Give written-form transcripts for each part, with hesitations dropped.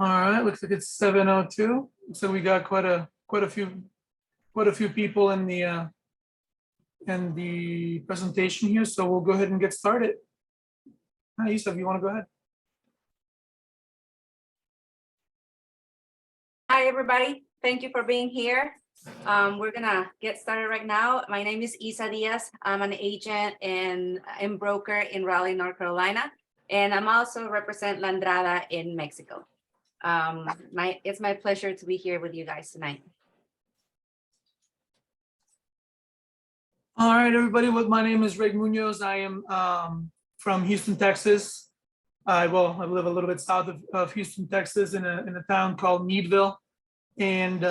All right, looks like it's 7:02. So we got quite a few people in the presentation here. So we'll go ahead and get started. Hi, Isa, you want to go ahead? Hi, everybody. Thank you for being here. We're gonna get started right now. My name is Isa Diaz. I'm an agent and broker in Raleigh, North Carolina, and I'm also represent Landrada in Mexico. It's my pleasure to be here with you guys tonight. All right, everybody. My name is Munoz. I am from Houston, Texas. I live a little bit south of Houston, Texas, in a town called Meadville, and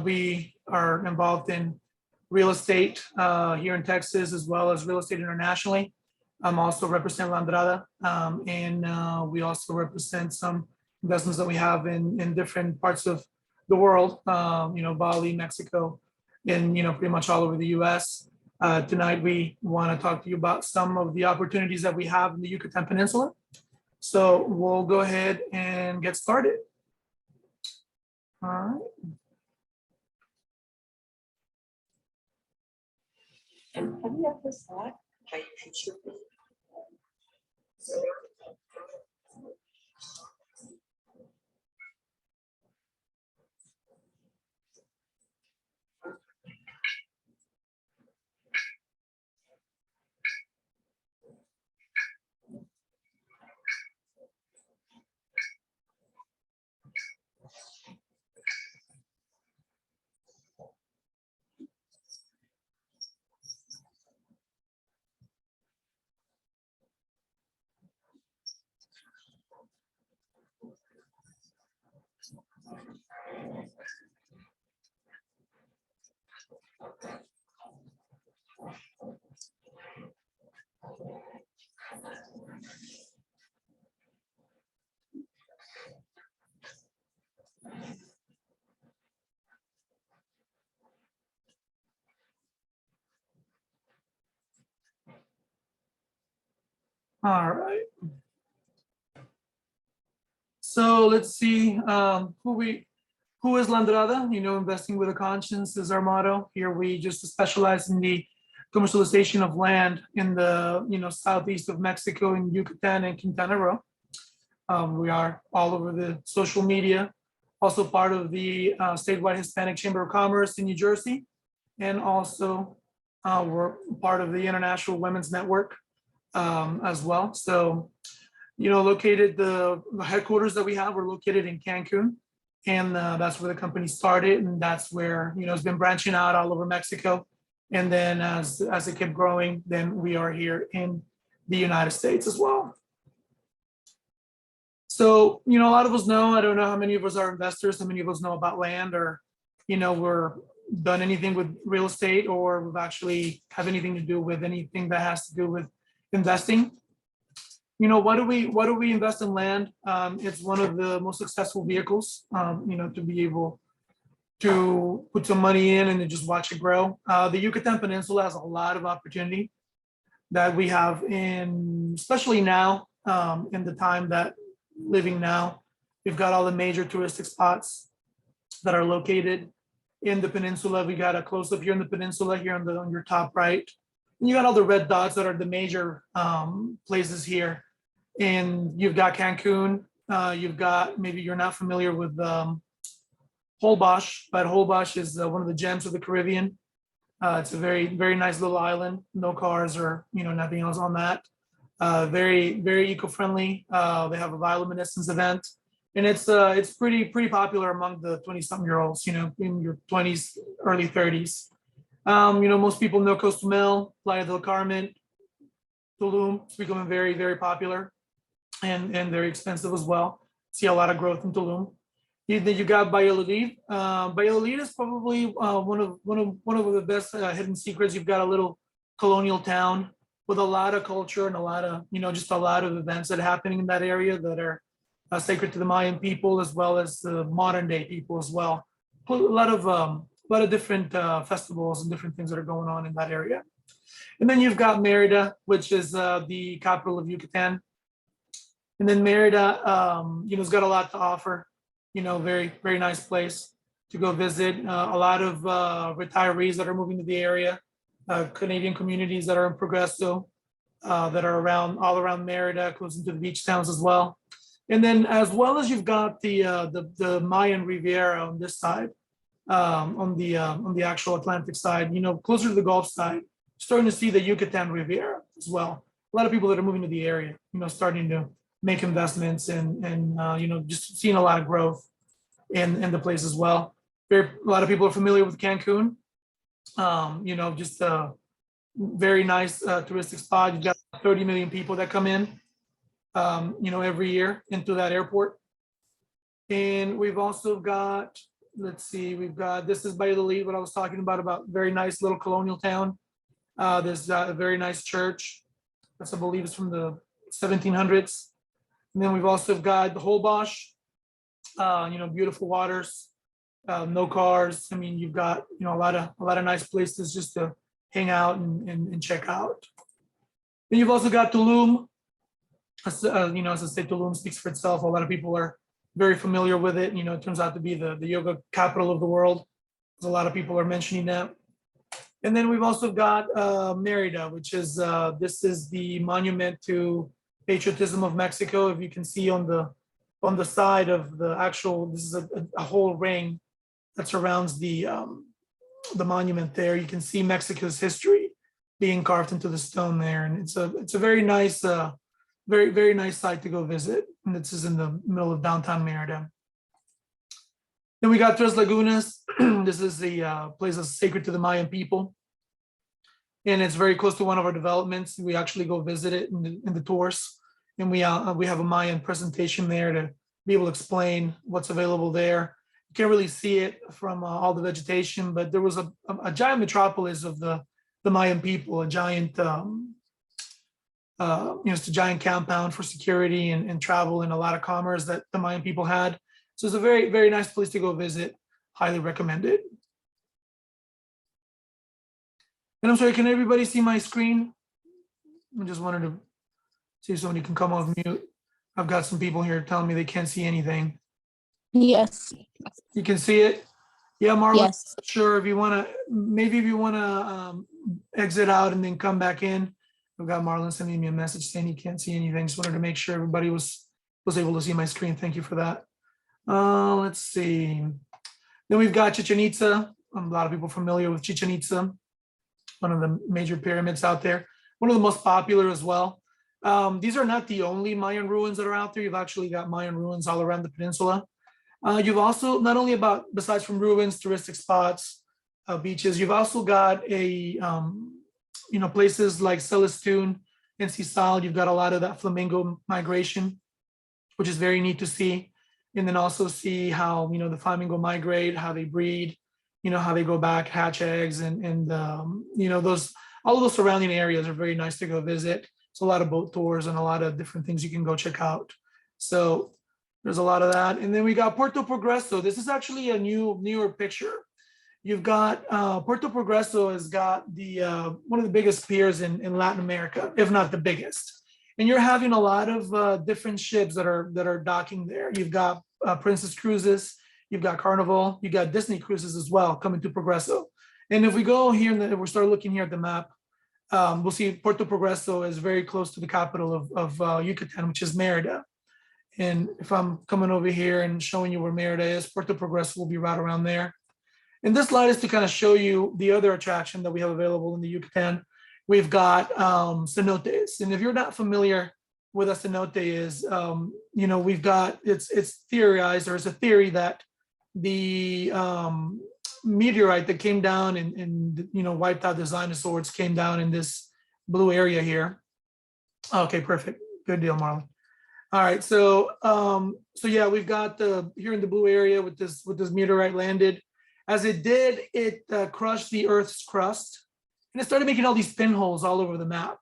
we are involved in real estate here in Texas as well as real estate internationally. I'm also represent Landrada, and we also represent some investments that we have in different parts of the world. Bali, Mexico, and pretty much all over the U.S. Tonight, we want to talk to you about some of the opportunities that we have in the Yucatan Peninsula. So we'll go ahead and get started. All right. And have you ever thought how your future be? All right. So let's see who is Landrada. Investing with a conscience is our motto. Here we just specialize in the commercialization of land in the southeast of Mexico, in Yucatan and Quintana Roo. We are all over the social media, also part of the statewide Hispanic Chamber of Commerce in New Jersey, and also we're part of the International Women's Network as well. So, located the headquarters that we have, we're located in Cancun, and that's where the company started, and that's where it's been branching out all over Mexico. And then as it kept growing, then we are here in the United States as well. So, a lot of us know, I don't know how many of us are investors, how many of us know about land, or, we're done anything with real estate, or we've actually have anything to do with anything that has to do with investing. Why do we invest in land? It's one of the most successful vehicles, to be able to put some money in and then just watch it grow. The Yucatan Peninsula has a lot of opportunity that we have especially now, in the time that living now. We've got all the major touristic spots that are located in the peninsula. We got a close up here in the peninsula, here on your top right. And you got all the red dots that are the major places here. And you've got Cancun. You've got, maybe you're not familiar with Holbox, but Holbox is one of the gems of the Caribbean. It's a very, very nice little island. No cars or nothing else on that. Very, very eco-friendly. They have a bioluminescence event, and it's pretty popular among the 20-something-year-olds. In your 20s, early 30s. Most people know Cozumel, Playa del Carmen, Tulum. It's becoming very, very popular, and very expensive as well. See a lot of growth in Tulum. Then you got Valladolid. Valladolid is probably one of the best hidden secrets. You've got a little colonial town with a lot of culture and a lot of just a lot of events that are happening in that area that are sacred to the Mayan people, as well as the modern day people as well. A lot of different festivals and different things that are going on in that area. And then you've got Mérida, which is the capital of Yucatan. And then Merida, has got a lot to offer. Very, very nice place to go visit. A lot of retirees that are moving to the area, Canadian communities that are in Progreso, that are all around Merida, close into the beach towns as well. And then as well as you've got the Mayan Riviera on this side, on the actual Atlantic side, closer to the Gulf side, starting to see the Yucatan Riviera as well. A lot of people that are moving to the area, starting to make investments and just seeing a lot of growth in the place as well. A lot of people are familiar with Cancun. Just a very nice touristic spot. You've got 30 million people that come in, every year into that airport. And we've also got, this is Valladolid, what I was talking about very nice little colonial town. There's a very nice church. That's, I believe, is from the 1700s. And then we've also got the Holbox, beautiful waters, no cars. I mean, you've got, a lot of nice places just to hang out and check out. Then you've also got Tulum. As I say, Tulum speaks for itself. A lot of people are very familiar with it. It turns out to be the yoga capital of the world. A lot of people are mentioning that. And then we've also got Merida, which is, this is the monument to patriotism of Mexico. If you can see on the side of the actual, this is a whole ring that surrounds the monument there. You can see Mexico's history being carved into the stone there. And it's a very nice, very, very nice site to go visit. And this is in the middle of downtown Merida. Then we got Tres Lagunas. This is the place that's sacred to the Mayan people. And it's very close to one of our developments. We actually go visit it in the tours. And we have a Mayan presentation there to be able to explain what's available there. You can't really see it from all the vegetation, but there was a giant metropolis of the Mayan people, a giant, it's a giant compound for security and travel and a lot of commerce that the Mayan people had. So it's a very, very nice place to go visit. Highly recommend it. And I'm sorry, can everybody see my screen? I just wanted to see if somebody can come off mute. I've got some people here telling me they can't see anything. Yes. You can see it? Yeah, Marlon, Yes. sure. If you want to exit out and then come back in. I've got Marlon sending me a message saying he can't see anything. Just wanted to make sure everybody was able to see my screen. Thank you for that. Let's see. Then we've got Chichen Itza. A lot of people familiar with Chichen Itza, one of the major pyramids out there. One of the most popular as well. These are not the only Mayan ruins that are out there. You've actually got Mayan ruins all around the peninsula. You've also, not only besides from ruins, touristic spots, beaches, you've also got places like Celestune and Sisal. You've got a lot of that flamingo migration, which is very neat to see. And then also see how, the flamingo migrate, how they breed, how they go back, hatch eggs, and all of those surrounding areas are very nice to go visit. It's a lot of boat tours and a lot of different things you can go check out. So there's a lot of that. And then we got Puerto Progreso. This is actually a newer picture. You've got Puerto Progreso has got one of the biggest piers in Latin America, if not the biggest. And you're having a lot of different ships that are docking there. You've got Princess Cruises, you've got Carnival, you've got Disney Cruises as well coming to Progreso. And if we go here and we start looking here at the map, we'll see Puerto Progreso is very close to the capital of Yucatan, which is Merida. And if I'm coming over here and showing you where Merida is, Puerto Progreso will be right around there. And this slide is to kind of show you the other attraction that we have available in the Yucatan. We've got cenotes. And if you're not familiar with a cenote is, we've got, it's theorized, there's a theory that the meteorite that came down and wiped out the dinosaurs came down in this blue area here. Okay, perfect. Good deal, Marlon. All right, so yeah, we've got here in the blue area with this meteorite landed. As it did, it crushed the Earth's crust, and it started making all these pinholes all over the map.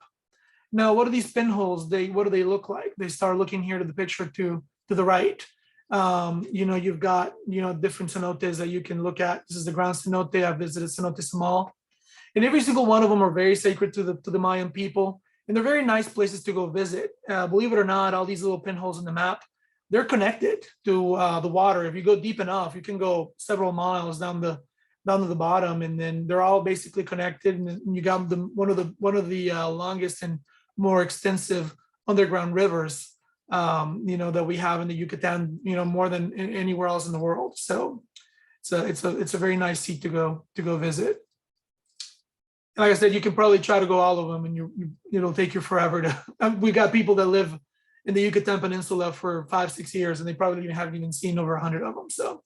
Now, what are these pinholes? What do they look like? They start looking here to the picture to the right. You've got different cenotes that you can look at. This is the ground cenote. I visited Cenote Samal, and every single one of them are very sacred to the Mayan people. and they're very nice places to go visit. Believe it or not, all these little pinholes in the map, they're connected to the water. If you go deep enough, you can go several miles down to the bottom, and then they're all basically connected. And you got one of the longest and more extensive underground rivers, that we have in the Yucatan, more than anywhere else in the world. So it's a very nice seat to go visit. And like I said, you can probably try to go all of them, and it'll take you forever to. We got people that live in the Yucatan Peninsula for 5-6 years, and they probably haven't even seen over 100 of them. So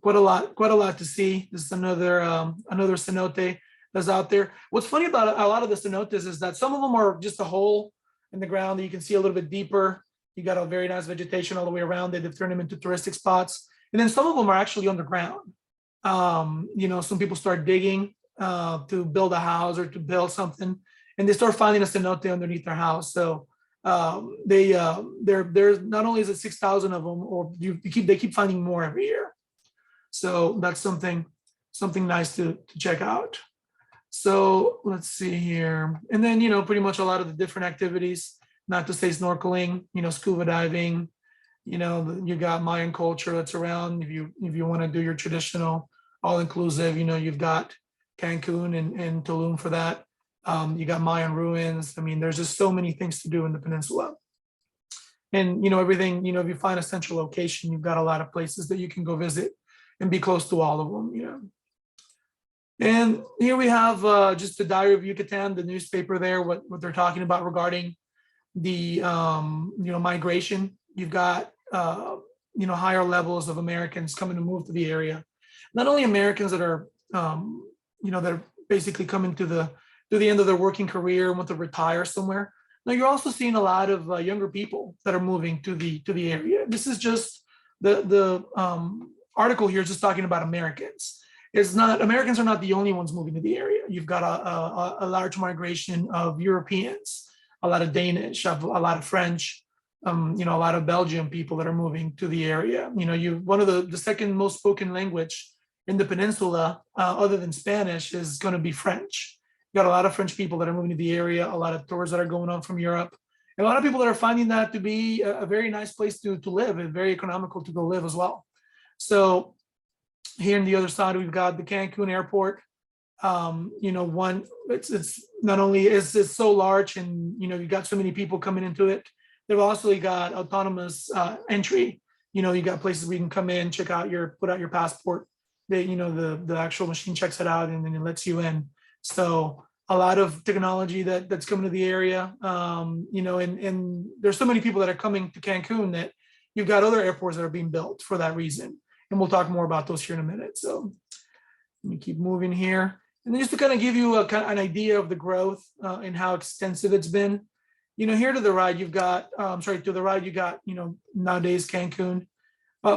quite a lot to see. This is another cenote that's out there. What's funny about a lot of the cenotes is that some of them are just a hole in the ground that you can see a little bit deeper. You got a very nice vegetation all the way around it. They've turned them into touristic spots. And then some of them are actually underground. Some people start digging to build a house or to build something, and they start finding a cenote underneath their house. So there's not only is it 6,000 of them, or they keep finding more every year. So that's something nice to check out. So let's see here. And then, pretty much a lot of the different activities, not to say snorkeling, scuba diving, you got Mayan culture that's around. If you want to do your traditional all-inclusive, you've got Cancun and Tulum for that. You got Mayan ruins. I mean, there's just so many things to do in the peninsula. And, everything, if you find a central location, you've got a lot of places that you can go visit and be close to all of them, And here we have just the Diary of Yucatan, the newspaper there, what they're talking about regarding the, migration. You've got, higher levels of Americans coming to move to the area. Not only Americans that are, that are basically coming to the end of their working career and want to retire somewhere. Now you're also seeing a lot of younger people that are moving to the area. This is just the article here is just talking about Americans. Americans are not the only ones moving to the area. You've got a large migration of Europeans, a lot of Danish, a lot of French, a lot of Belgian people that are moving to the area. One of the second most spoken language in the peninsula, other than Spanish, is going to be French. You got a lot of French people that are moving to the area, a lot of tours that are going on from Europe, and a lot of people that are finding that to be a very nice place to live and very economical to go live as well. So here on the other side, we've got the Cancun airport. It's not only is it so large, and you've got so many people coming into it, they've also got autonomous entry. You got places where you can come in, put out your passport. The actual machine checks it out and then it lets you in. So a lot of technology that's coming to the area, and there's so many people that are coming to Cancun that you've got other airports that are being built for that reason. And we'll talk more about those here in a minute. So let me keep moving here. And then just to kind of give you an idea of the growth and how extensive it's been. Here to the right, you've got, nowadays Cancun.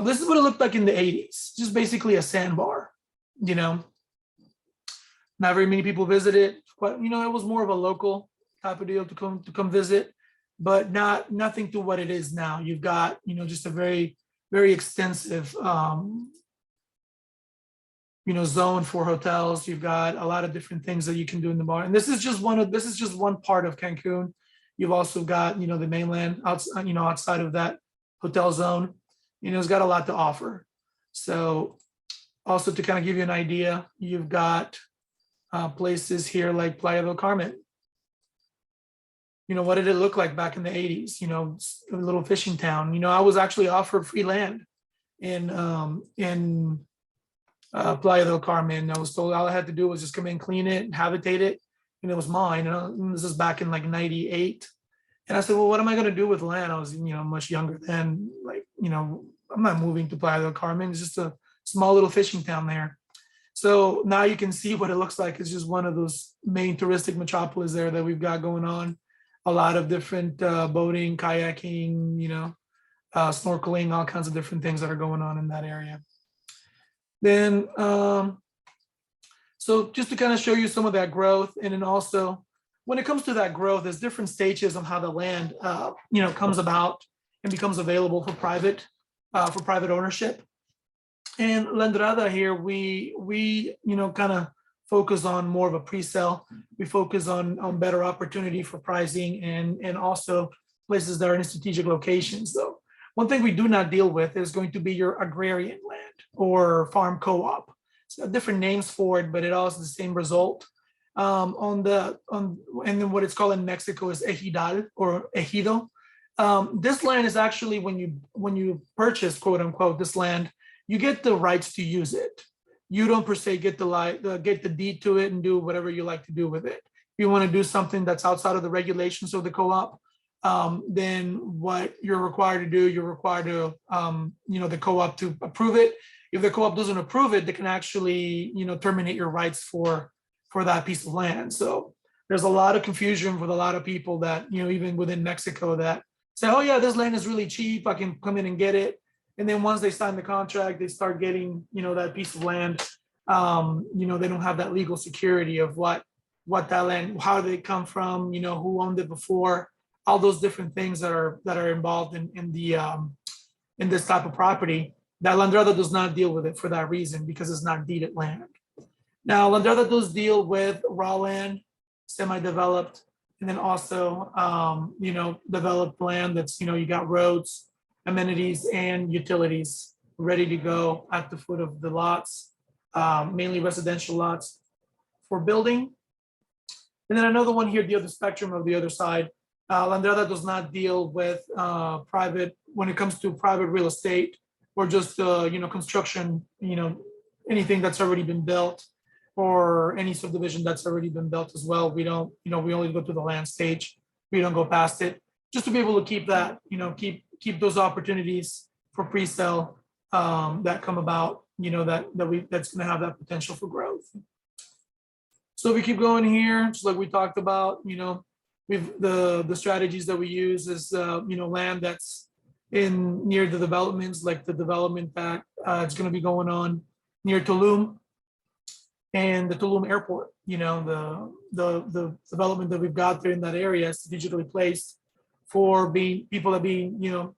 This is what it looked like in the 80s, just basically a sandbar, Not very many people visit it. But, it was more of a local type of deal to come visit, but nothing to what it is now. You've got, just a very, very extensive, zone for hotels. You've got a lot of different things that you can do in the bar. And this is just one part of Cancun. You've also got, the mainland outside of that hotel zone. It's got a lot to offer. So also to kind of give you an idea, you've got places here like Playa del Carmen. What did it look like back in the 80s? A little fishing town. I was actually offered free land in Playa del Carmen. I was told all I had to do was just come in, clean it, habitate it, and it was mine. This is back in like 98. And I said, well, what am I going to do with land? I was, much younger then. I'm not moving to Playa del Carmen. It's just a small little fishing town there. So now you can see what it looks like. It's just one of those main touristic metropolis there that we've got going on. A lot of different boating, kayaking, snorkeling, all kinds of different things that are going on in that area. Then, so just to kind of show you some of that growth, and then also when it comes to that growth, there's different stages of how the land, comes about and becomes available for private ownership. And Landrada here, we kind of focus on more of a pre-sale. We focus on better opportunity for pricing and also places that are in strategic locations. So one thing we do not deal with is going to be your agrarian land or farm co-op. So different names for it, but it all is the same result. And then what it's called in Mexico is ejidal or ejido. This land is actually when you purchase, quote unquote, this land, you get the rights to use it. You don't per se get the deed to it and do whatever you like to do with it. If you want to do something that's outside of the regulations of the co-op, then what you're required to do, you're required to, the co-op to approve it. If the co-op doesn't approve it, they can actually, terminate your rights for that piece of land. So there's a lot of confusion with a lot of people that, even within Mexico that say, oh yeah, this land is really cheap, I can come in and get it. And then once they sign the contract, they start getting, that piece of land. They don't have that legal security of what that land, how they come from, who owned it before, all those different things that are involved in this type of property. That Landrada does not deal with it for that reason, because it's not deeded land. Now, Landrada does deal with raw land, semi-developed, and then also, developed land that's, you got roads, amenities, and utilities ready to go at the foot of the lots, mainly residential lots for building. And then another one here, the other spectrum of the other side, Landrada does not deal with private, when it comes to private real estate or just, construction, anything that's already been built or any subdivision that's already been built as well. We don't, we only go to the land stage. We don't go past it, just to be able to keep that, keep those opportunities for pre-sale that come about, that's going to have that potential for growth. So we keep going here, just like we talked about, we've the strategies that we use is land that's in near the developments, like the development that it's going to be going on near Tulum and the Tulum airport. The development that we've got there in that area is strategically placed for people that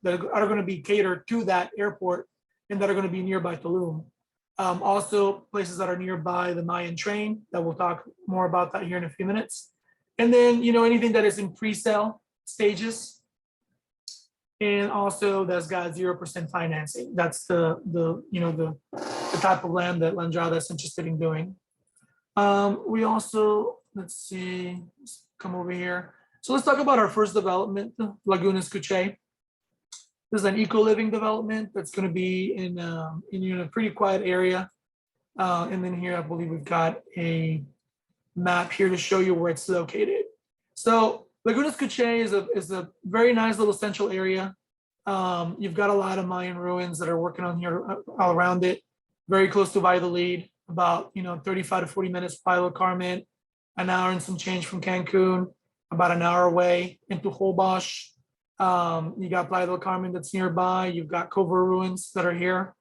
that are going to be catered to that airport and that are going to be nearby Tulum. Also places that are nearby the Mayan train, that we'll talk more about that here in a few minutes. And then, anything that is in pre-sale stages. And also that's got 0% financing. That's the type of land that Landrada is interested in doing. We also, let's see, let's come over here. So let's talk about our first development, Laguna Escuche. This is an eco-living development that's going to be in a pretty quiet area. And then here, I believe we've got a map here to show you where it's located. So Laguna Escuche is a very nice little central area. You've got a lot of Mayan ruins that are working on here all around it. Very close to Valladolid, about 35 to 40 minutes from Playa del Carmen, an hour and some change from Cancun, about an hour away into Holbox. You got Playa del Carmen that's nearby. You've got Cover ruins that are here.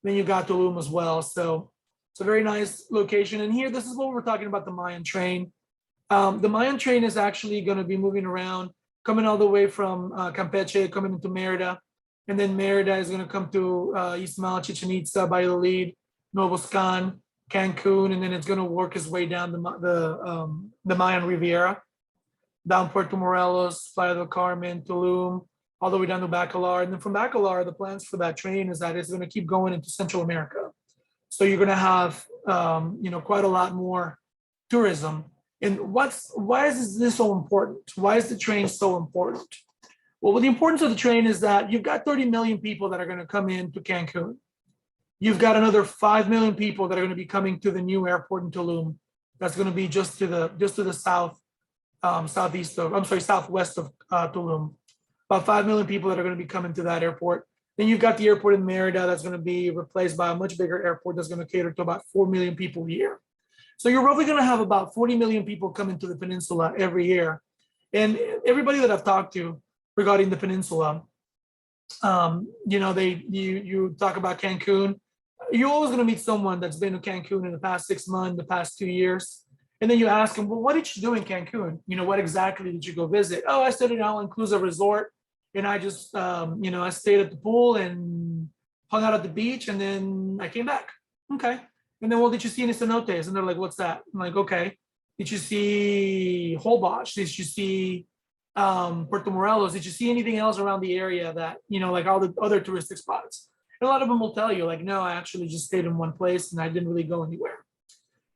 Then you got Tulum as well. So it's a very nice location. And here, this is what we're talking about, the Mayan train. The Mayan train is actually going to be moving around, coming all the way from Campeche, coming into Merida. And then Merida is going to come to Izamal, Chichen Itza, Valladolid, Nuevo Scan, Cancun, and then it's going to work its way down the Mayan Riviera, down Puerto Morelos, Playa del Carmen, Tulum, all the way down to Bacalar. And then from Bacalar, the plans for that train is that it's going to keep going into Central America. So you're going to have, quite a lot more tourism. And why is this so important? Why is the train so important? Well, the importance of the train is that you've got 30 million people that are going to come into Cancun. You've got another 5 million people that are going to be coming to the new airport in Tulum. That's going to be just to the southwest of Tulum. About 5 million people that are going to be coming to that airport. Then you've got the airport in Merida that's going to be replaced by a much bigger airport that's going to cater to about 4 million people a year. So you're roughly going to have about 40 million people coming to the peninsula every year. And everybody that I've talked to regarding the peninsula, you talk about Cancun, you're always going to meet someone that's been to Cancun in the past 6 months, the past 2 years. And then you ask them, well, what did you do in Cancun? What exactly did you go visit? Oh, I stayed at an all-inclusive resort. And I just, I stayed at the pool and hung out at the beach, and then I came back. Okay. And then, well, did you see any cenotes? And they're like, what's that? I'm like, okay. Did you see Holbox? Did you see Puerto Morelos? Did you see anything else around the area that, like all the other touristic spots? And a lot of them will tell you, like, no, I actually just stayed in one place and I didn't really go anywhere.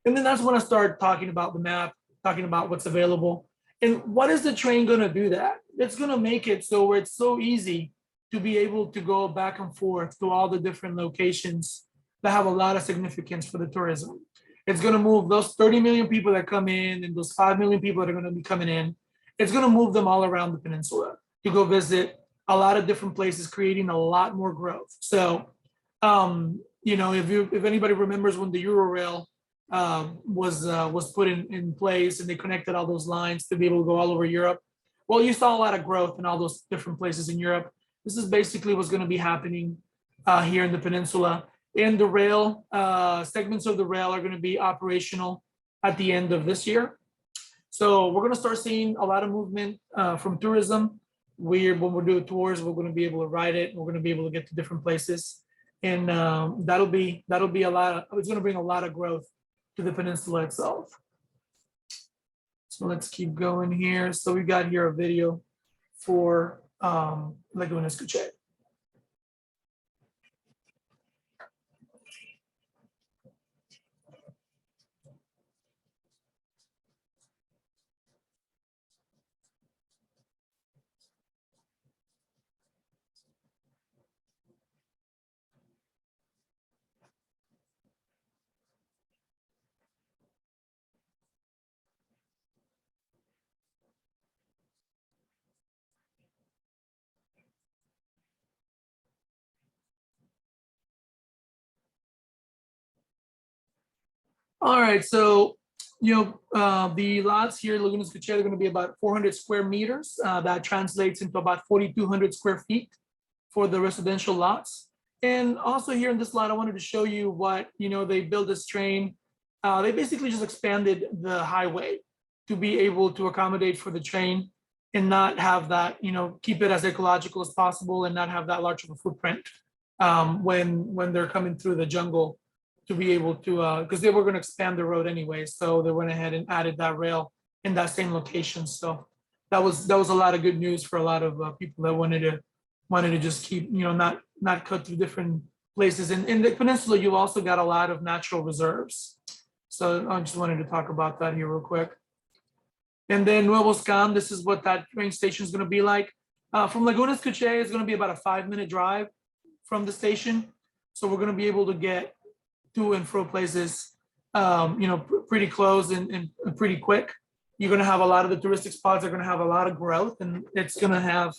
And then that's when I started talking about the map, talking about what's available. And what is the train going to do that? It's going to make it so where it's so easy to be able to go back and forth to all the different locations that have a lot of significance for the tourism. It's going to move those 30 million people that come in and those 5 million people that are going to be coming in. It's going to move them all around the peninsula to go visit a lot of different places, creating a lot more growth. So, if anybody remembers when the Eurorail was put in place and they connected all those lines to be able to go all over Europe. Well, you saw a lot of growth in all those different places in Europe. This is basically what's going to be happening here in the peninsula. And the rail segments of the rail are going to be operational at the end of this year. So we're going to start seeing a lot of movement from tourism. When we're doing tours, we're going to be able to ride it. We're going to be able to get to different places, and that'll be a lot. It's going to bring a lot of growth to the peninsula itself. So let's keep going here. So we got here a video for Laguna Escuche. All right, so the lots here, Laguna Escuche, are going to be about 400 square meters. That translates into about 4,200 square feet for the residential lots. And also here in this lot, I wanted to show you what they built this train. They basically just expanded the highway to be able to accommodate for the train and not have that, keep it as ecological as possible and not have that large of a footprint when they're coming through the jungle, to be able to, because they were going to expand the road anyway. So they went ahead and added that rail in that same location. So that was a lot of good news for a lot of people that wanted to just keep, not cut through different places. And in the peninsula, you've also got a lot of natural reserves. So I just wanted to talk about that here real quick. And then Nuevo Scam, this is what that train station is going to be like. From Laguna Escuche, it's going to be about a 5-minute drive from the station. So we're going to be able to get to and fro places, pretty close and pretty quick. You're going to have a lot of the touristic spots are going to have a lot of growth, and it's going to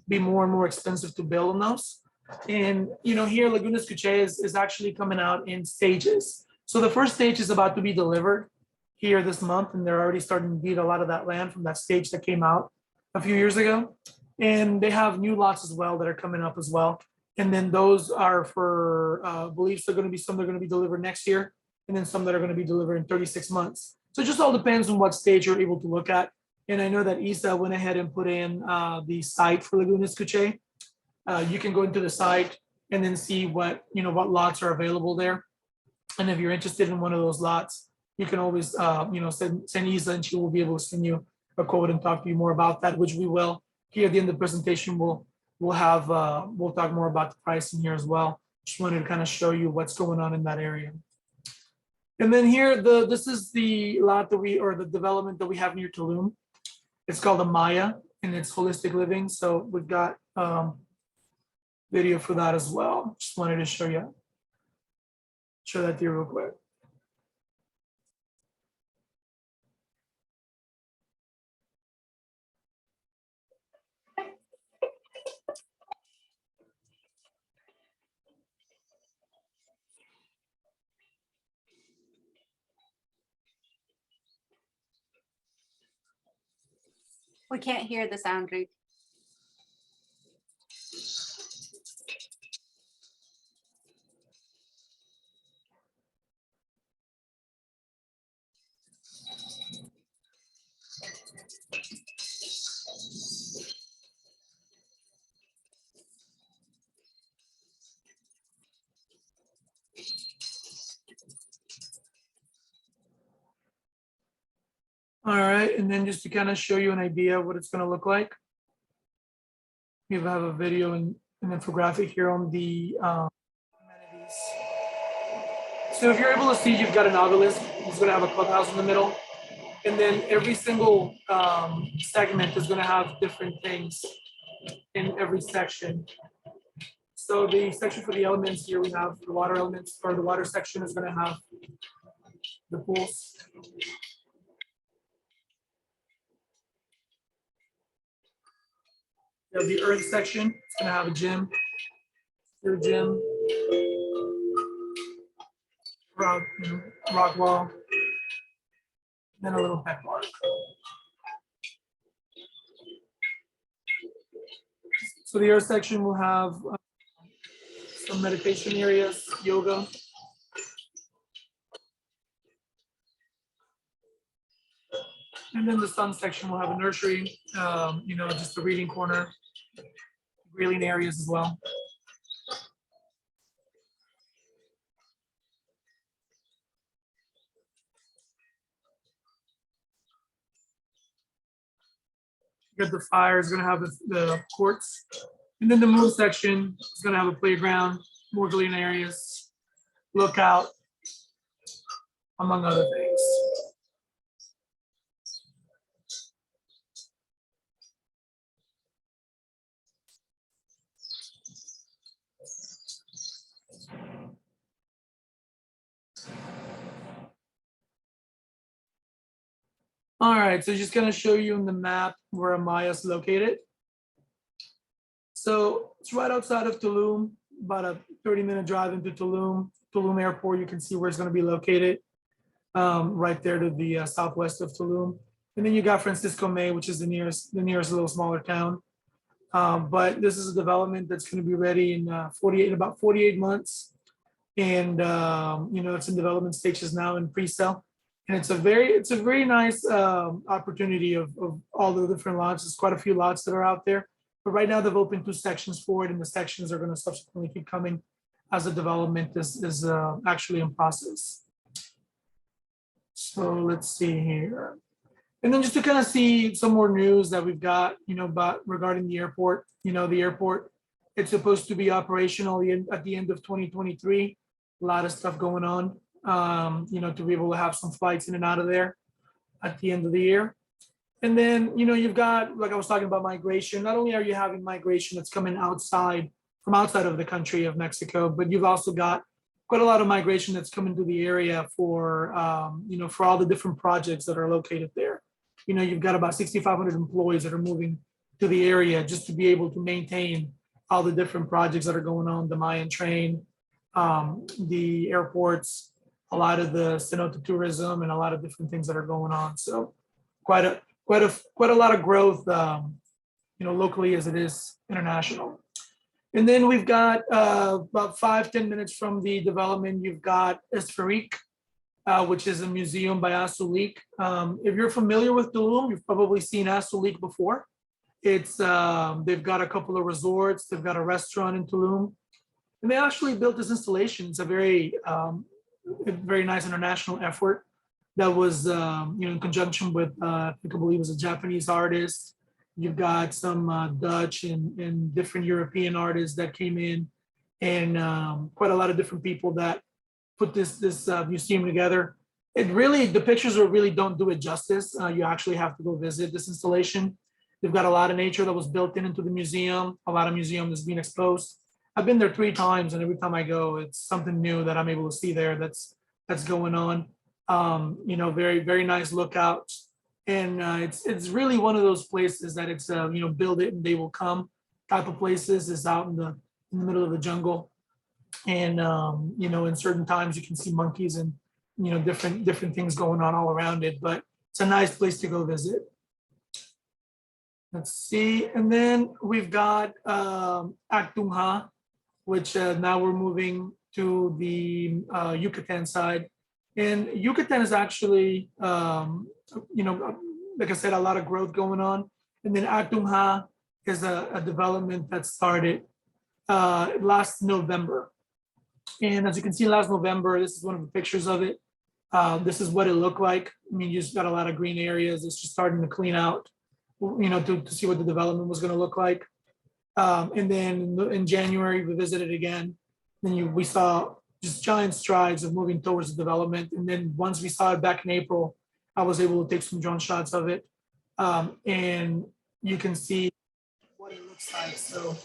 be more and more expensive to build on those. And here Laguna Escuche is actually coming out in stages. So the first stage is about to be delivered here this month, and they're already starting to beat a lot of that land from that stage that came out a few years ago. And they have new lots as well that are coming up as well. And then those are for, I believe they're going to be some that are going to be delivered next year, and then some that are going to be delivered in 36 months. So it just all depends on what stage you're able to look at. And I know that Isa went ahead and put in the site for Laguna Escuche. You can go into the site and then see what lots are available there. And if you're interested in one of those lots, you can always send Isa, and she will be able to send you a quote and talk to you more about that, which we will. Here at the end of the presentation, we'll talk more about the pricing here as well. Just wanted to kind of show you what's going on in that area. And then here, this is the lot the development that we have near Tulum. It's called the Maya, and it's holistic living. So we've got video for that as well. Just wanted to show that to you real quick. We can't hear the sound, Rick. All right, and then just to kind of show you an idea of what it's going to look like, we have a video and an infographic here on the amenities. So if you're able to see, you've got an obelisk. It's going to have a clubhouse in the middle, and then every single segment is going to have different things in every section. So the section for the elements here, we have the water elements, or the water section is going to have the pools. You have the earth section, it's going to have a gym, your gym, rock wall, then a little pet park. So the earth section will have some meditation areas, yoga. And then the sun section will have a nursery, just a reading corner, grilling areas as well. You got the fire is going to have the courts. And then the moon section is going to have a playground, more grilling areas, lookout, among other things. All right, so just gonna show you in the map where Amaya is located. So it's right outside of Tulum, about a 30-minute drive into Tulum. Tulum Airport, you can see where it's gonna be located, right there to the southwest of Tulum. And then you got Francisco May, which is the nearest little smaller town. But this is a development that's gonna be ready in about 48 months. And it's in development stages now in pre-sale. And it's a very nice opportunity of all the different lots. There's quite a few lots that are out there. But right now they've opened 2 sections for it, and the sections are going to subsequently keep coming as the development is actually in process. So let's see here. And then just to kind of see some more news that we've got, about regarding the airport. The airport, it's supposed to be operational at the end of 2023. A lot of stuff going on. To be able to have some flights in and out of there at the end of the year. And then, you've got, like I was talking about migration, not only are you having migration that's coming from outside of the country of Mexico, but you've also got quite a lot of migration that's coming to the area for all the different projects that are located there. You've got about 6,500 employees that are moving to the area just to be able to maintain all the different projects that are going on, the Mayan train, the airports, a lot of the cenote tourism, and a lot of different things that are going on. So quite a lot of growth, locally as it is international. And then we've got about 5-10 minutes from the development, you've got Esferic, which is a museum by Azulik. If you're familiar with Tulum, you've probably seen Azulik before. It's they've got a couple of resorts, they've got a restaurant in Tulum, and they actually built this installation. It's a very nice international effort that was in conjunction with I believe it was a Japanese artist. You've got some Dutch and different European artists that came in, and quite a lot of different people that put this museum together. The pictures really don't do it justice. You actually have to go visit this installation. They've got a lot of nature that was built into the museum, a lot of museum that's being exposed. I've been there 3 times, and every time I go, it's something new that I'm able to see there that's going on. Very, very nice lookouts. And it's really one of those places that it's build it and they will come type of places. Is out in the middle of the jungle, and in certain times you can see monkeys and different things going on all around it. But it's a nice place to go visit. Let's see, and then we've got Actungha, which now we're moving to the Yucatan side. And Yucatan is actually, like I said, a lot of growth going on. And then Actungha is a development that started last November. And as you can see, last November, this is one of the pictures of it. This is what it looked like. I mean, you just got a lot of green areas. It's just starting to clean out, to see what the development was going to look like. And then in January, we visited again. Then we saw just giant strides of moving towards the development. And then once we saw it back in April, I was able to take some drone shots of it. And you can see what it looks like. So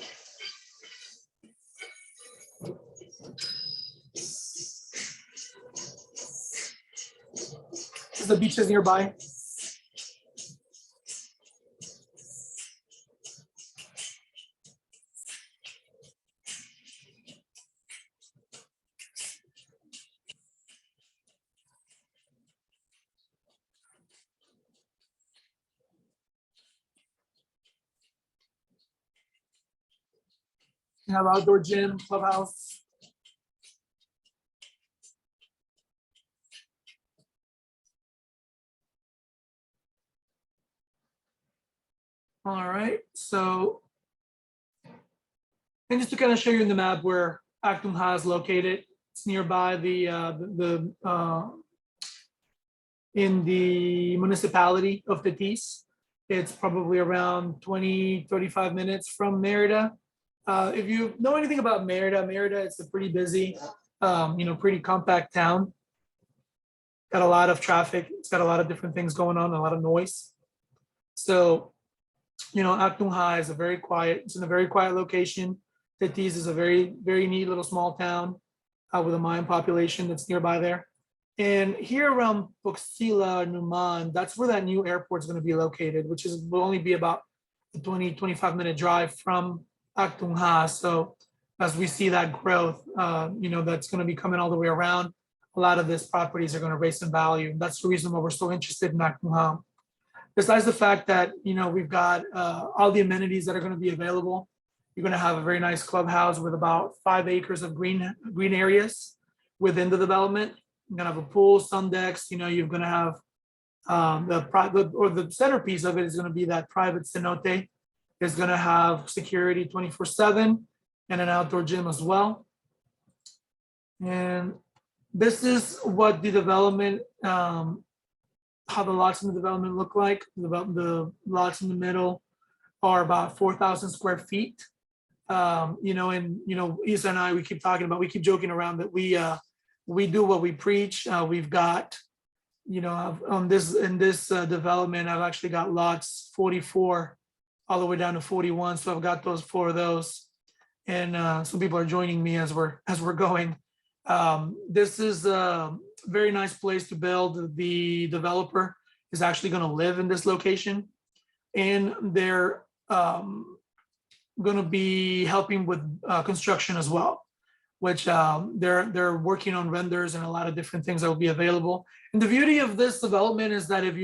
the beaches nearby. You have outdoor gym, clubhouse. All right, so, and just to kind of show you in the map where Actum Ha is located, it's nearby in the municipality of Tetis. It's probably around 20-35 minutes from Merida. If you know anything about Merida, it's a pretty busy, pretty compact town. Got a lot of traffic. It's got a lot of different things going on, a lot of noise. So, Actum Ha is it's in a very quiet location. Tetis is a very, very neat little small town with a Mayan population that's nearby there. And here around Puxila, Numan, that's where that new airport is going to be located, which will only be about a 20-25 minute drive from Actum Ha. So as we see that growth, that's going to be coming all the way around. A lot of these properties are going to raise in value. That's the reason why we're so interested in Actum Ha. Besides the fact that, we've got all the amenities that are going to be available. You're going to have a very nice clubhouse with about 5 acres of green areas within the development. You're going to have a pool, sun decks. You're going to have the centerpiece of it is going to be that private cenote. It's going to have security 24/7 and an outdoor gym as well. And this is what the development, how the lots in the development look like. The lots in the middle are about 4,000 square feet. Isa and I, we keep joking around that we do what we preach. We've got, in this development, I've actually got lots 44 all the way down to 41. So I've got those 4 of those, and some people are joining me as we're going. This is a very nice place to build. The developer is actually going to live in this location, and they're going to be helping with construction as well, which they're working on renders and a lot of different things that will be available. And the beauty of this development is that it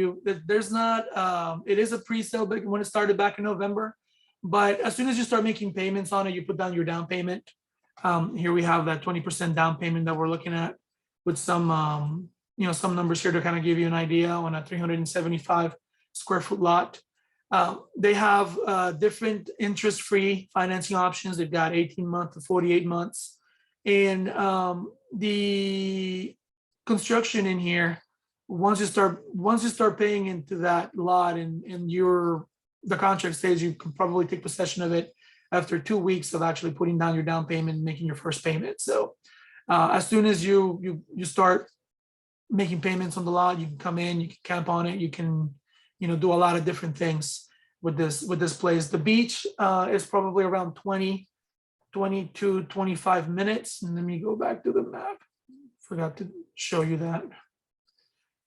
is a pre-sale when it started back in November, but as soon as you start making payments on it, you put down your down payment. Here we have that 20% down payment that we're looking at with some numbers here to kind of give you an idea on a 375 square foot lot. They have different interest-free financing options. They've got 18 months to 48 months. And the construction in here, once you start paying into that lot and the contract says you can probably take possession of it after 2 weeks of actually putting down your down payment and making your first payment. So as soon as you start making payments on the lot, you can come in, you can camp on it, you can do a lot of different things with this place. The beach is probably around 20-25 minutes. And let me go back to the map. Forgot to show you that.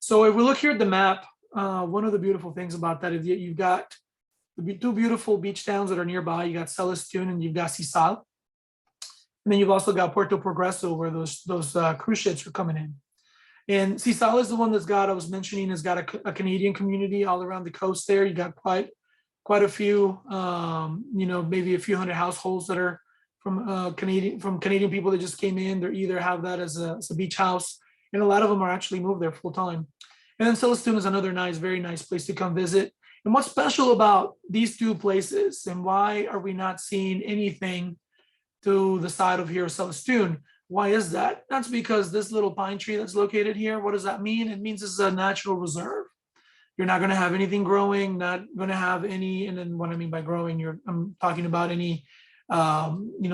So if we look here at the map, one of the beautiful things about that is you've got the 2 beautiful beach towns that are nearby. You got Celestune and you've got Sisal. And then you've also got Puerto Progreso, where those cruise ships are coming in. And Sisal is the one I was mentioning, has got a Canadian community all around the coast there. You got quite a few, maybe a few hundred households that are from Canadian people that just came in. They either have that as a beach house, and a lot of them are actually moved there full time. And then Celestune is another very nice place to come visit. And what's special about these 2 places, and why are we not seeing anything to the side of here, Celestune? Why is that? That's because this little pine tree that's located here, what does that mean? It means this is a natural reserve. You're not going to have anything growing, not going to have any, and then what I mean by growing, I'm talking about any,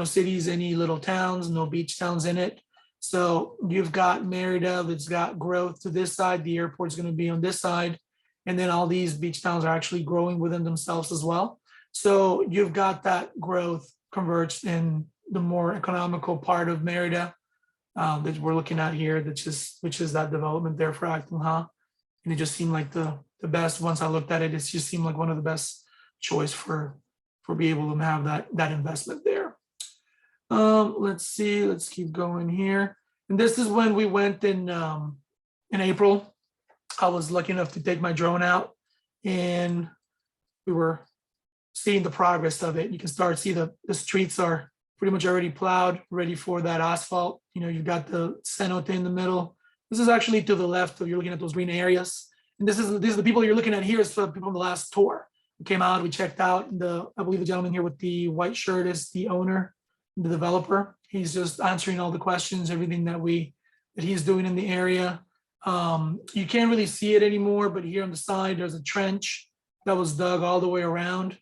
cities, any little towns, no beach towns in it. So you've got Merida that's got growth to this side, the airport's going to be on this side, and then all these beach towns are actually growing within themselves as well. So you've got that growth converged in the more economical part of Merida that we're looking at here, which is that development there for Acton, huh? And it just seemed like the best. Once I looked at it, it just seemed like one of the best choice for being able to have that investment there. Let's see, let's keep going here. And this is when we went in April. I was lucky enough to take my drone out, and we were seeing the progress of it. You can start to see the streets are pretty much already plowed, ready for that asphalt. You've got the cenote in the middle. This is actually to the left of, you're looking at those green areas. And these are the people you're looking at here is the people on the last tour. We came out, we checked out. I believe the gentleman here with the white shirt is the owner, the developer. He's just answering all the questions, everything that he's doing in the area. You can't really see it anymore, but here on the side, there's a trench that was dug all the way around.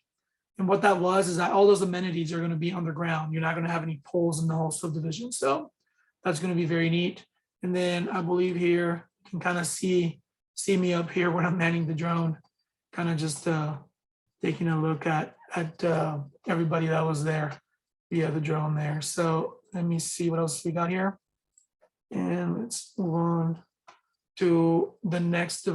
And what that was is that all those amenities are going to be underground. You're not going to have any poles in the whole subdivision. So that's going to be very neat. And then I believe here, you can kind of see me up here when I'm manning the drone, kind of just taking a look at everybody that was there via the drone there. So let me see what else we got here. And let's move on to the next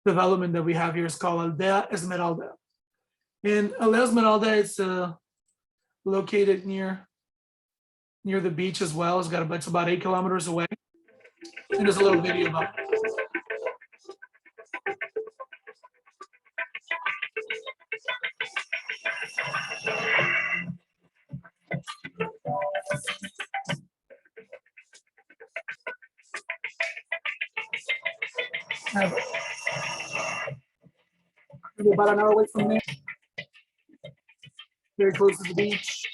development that we have here is called Aldea Esmeralda. And Aldea Esmeralda is located near the beach as well. It's about 8 kilometers away. And there's a little video about it. About an hour away from there, very close to the beach.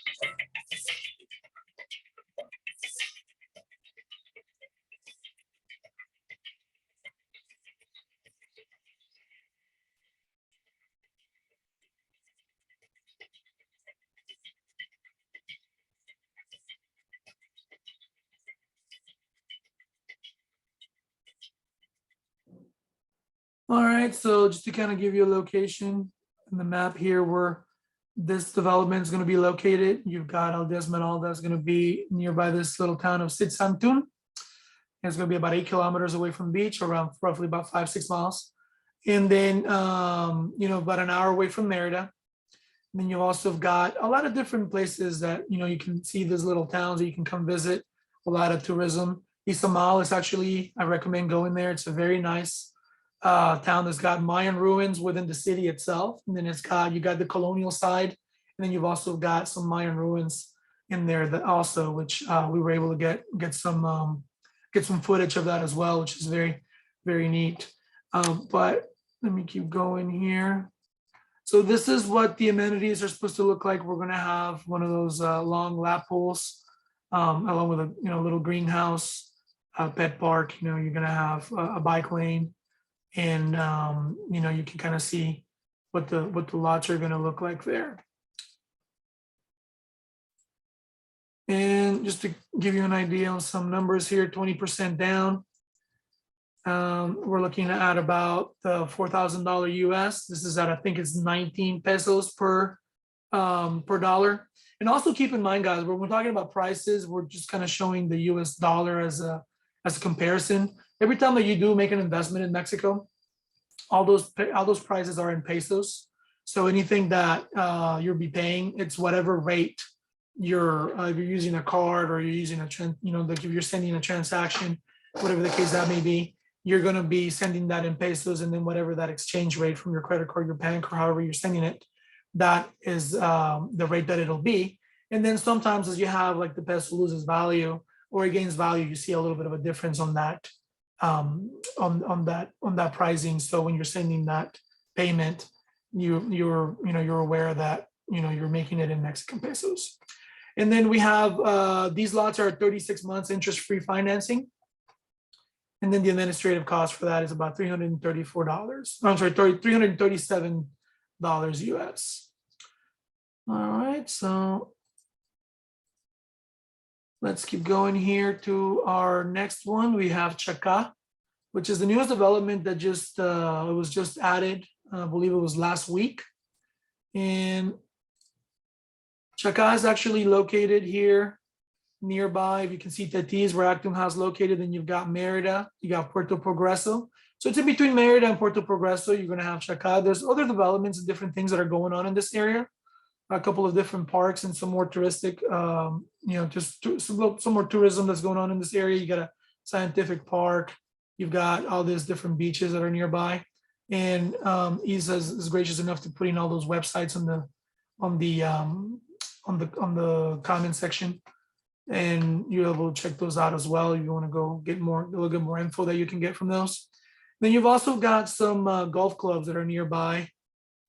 All right, so just to kind of give you a location in the map here where this development is going to be located, you've got Aldea Esmeralda that's going to be nearby this little town of Santun. It's going to be about 8 kilometers away from the beach, around roughly about 5-6 miles. And then, about an hour away from Merida. And then you've also got a lot of different places that, you can see these little towns that you can come visit, a lot of tourism. Izamal is actually, I recommend going there. It's a very nice town that's got Mayan ruins within the city itself. And then you got the colonial side. And then you've also got some Mayan ruins in there that also, which we were able to get some footage of that as well, which is very, very neat. But let me keep going here. So this is what the amenities are supposed to look like. We're going to have one of those long lap pools, along with a little greenhouse, pet park. You're going to have a bike lane, and you can kind of see what the lots are going to look like there. And just to give you an idea on some numbers here, 20% down. We're looking at about $4,000 US. This is at, I think it's 19 pesos per dollar. And also keep in mind, guys, when we're talking about prices, we're just kind of showing the US dollar as a comparison. Every time that you do make an investment in Mexico, all those prices are in pesos. So anything that you'll be paying, it's whatever rate if you're using a card or you're using like if you're sending a transaction, whatever the case that may be, you're going to be sending that in pesos, and then whatever that exchange rate from your credit card, your bank, or however you're sending it, that is the rate that it'll be. And then sometimes as you have like the peso loses value or it gains value, you see a little bit of a difference on that on that pricing. So when you're sending that payment, you're aware that you're making it in Mexican pesos. And then we have these lots are 36 months interest-free financing. And then the administrative cost for that is about $334. I'm sorry, $337 US. All right, so let's keep going here to our next one. We have Chaca, which is the newest development that just it was just added. I believe it was last week. And Chaca is actually located here nearby. If you can see Tetis, where Actum House is located, then you've got Merida, you got Puerto Progreso. So it's in between Merida and Puerto Progreso. You're going to have Chaca. There's other developments and different things that are going on in this area. A couple of different parks and some more touristic, just some more tourism that's going on in this area. You got a scientific park. You've got all these different beaches that are nearby. And Isa is gracious enough to putting all those websites on the comment section, and you're able to check those out as well if you want to go get a little bit more info that you can get from those. Then you've also got some golf clubs that are nearby,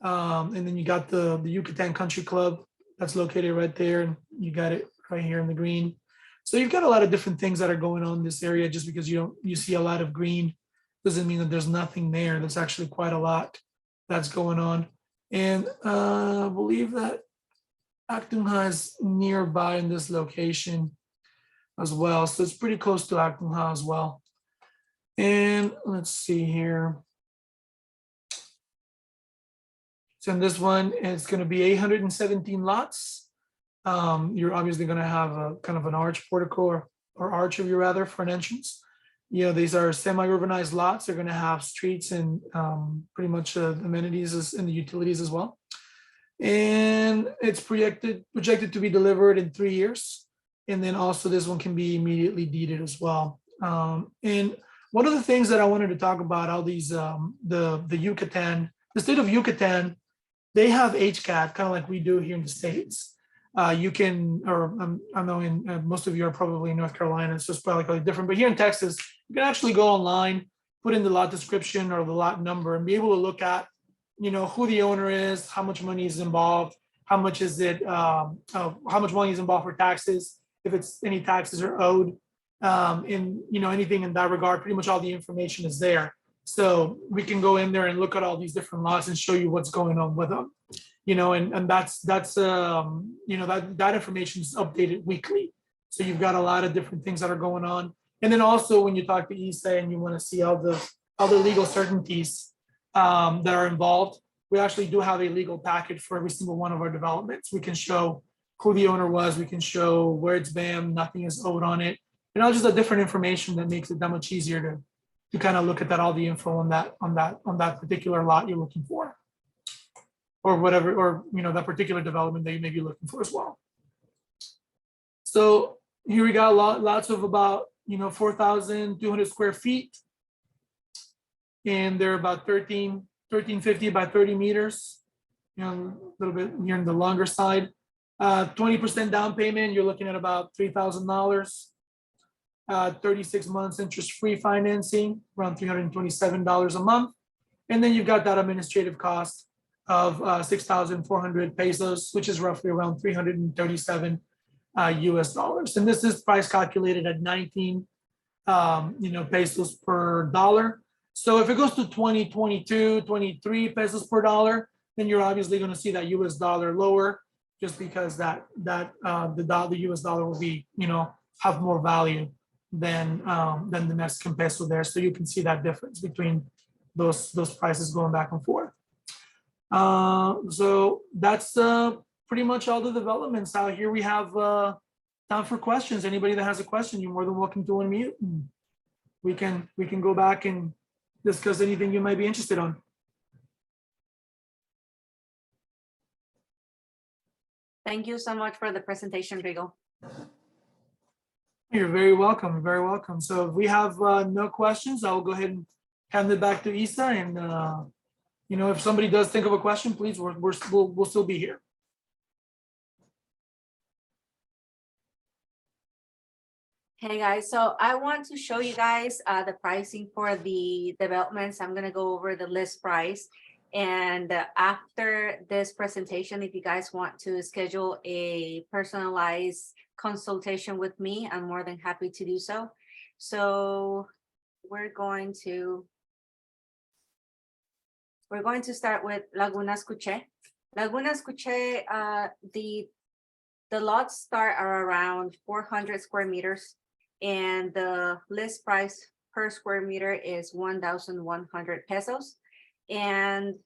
and then you got the Yucatan Country Club that's located right there, and you got it right here in the green. So you've got a lot of different things that are going on in this area. Just because you see a lot of green doesn't mean that there's nothing there. There's actually quite a lot that's going on. And I believe that Acton has nearby in this location as well. So it's pretty close to Acton as well. And let's see here. So in this one, it's going to be 817 lots. You're obviously going to have a kind of an arch portico or arch, if you rather, for an entrance. These are semi-urbanized lots. They're going to have streets and pretty much amenities and the utilities as well. And it's projected to be delivered in 3 years. And then also this one can be immediately deeded as well. And one of the things that I wanted to talk about, all these, the Yucatan, the state of Yucatan, they have HCAT, kind of like we do here in the States. You can, or I know most of you are probably in North Carolina, it's just probably different, but here in Texas, you can actually go online, put in the lot description or the lot number and be able to look at, who the owner is, how much money is involved, how much is it, how much money is involved for taxes, if it's any taxes are owed, anything in that regard. Pretty much all the information is there. So we can go in there and look at all these different lots and show you what's going on with them, and that's that information is updated weekly. So you've got a lot of different things that are going on. And then also when you talk to Isa and you want to see all the legal certainties that are involved, we actually do have a legal package for every single one of our developments. We can show who the owner was, we can show where it's been, nothing is owed on it, and all just the different information that makes it that much easier to kind of look at all the info on that particular lot you're looking for, or whatever, or that particular development that you may be looking for as well. So here we got lots of about 4,200 square feet, and they're about 1350 by 30 meters, a little bit here on the longer side. 20% down payment, you're looking at about $3,000. 36 months interest-free financing, around $327 a month. And then you've got that administrative cost of 6,400 pesos, which is roughly around 337 US dollars. And this is price calculated at 19 pesos per dollar. So if it goes to 20, 22, 23 pesos per dollar, then you're obviously going to see that US dollar lower, just because the US dollar will be, have more value than the Mexican peso there. So you can see that difference between those prices going back and forth. So that's pretty much all the developments out here. We have time for questions. Anybody that has a question, you're more than welcome to unmute. We can go back and discuss anything you might be interested on. Thank you so much for the presentation, Rigo. You're very welcome. Very welcome. So if we have no questions, I'll go ahead and hand it back to Isa. And if somebody does think of a question, please, we'll still be here. Hey guys, so I want to show you guys the pricing for the developments. I'm gonna go over the list price, And after this presentation, if you guys want to schedule a personalized consultation with me, I'm more than happy to do so. So we're going to start with Laguna Escuche. Laguna Escuche, the lots start are around 400 square meters, and the list price per square meter is 1,100 pesos. And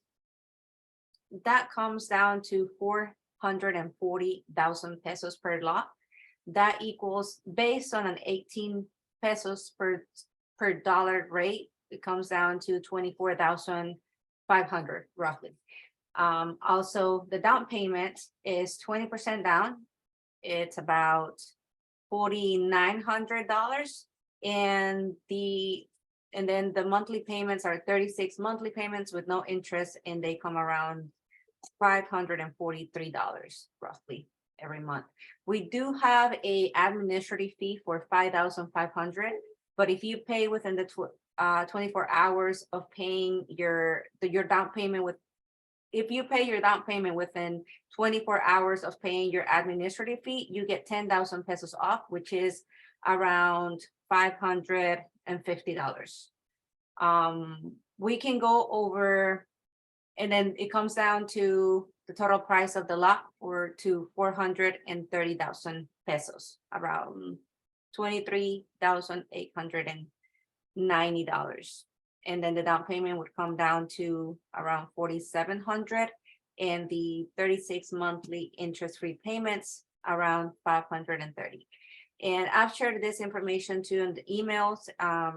that comes down to 440,000 pesos per lot. That equals, based on an 18 pesos per dollar rate, it comes down to 24,500 roughly. Also, the down payment is 20% down. It's about $4,900, and then the monthly payments are 36 monthly payments with no interest, and they come around $543 roughly every month. We do have a administrative fee for 5,500, but if you pay within the 24 hours of paying your down payment if you pay your down payment within 24 hours of paying your administrative fee, you get 10,000 pesos off, which is around $550. We can go over, and then it comes down to the total price of the lot, or to 430,000 pesos, around $23,890. And then the down payment would come down to around 4,700, and the 36 monthly interest-free payments around 530. And I've shared this information too in the emails.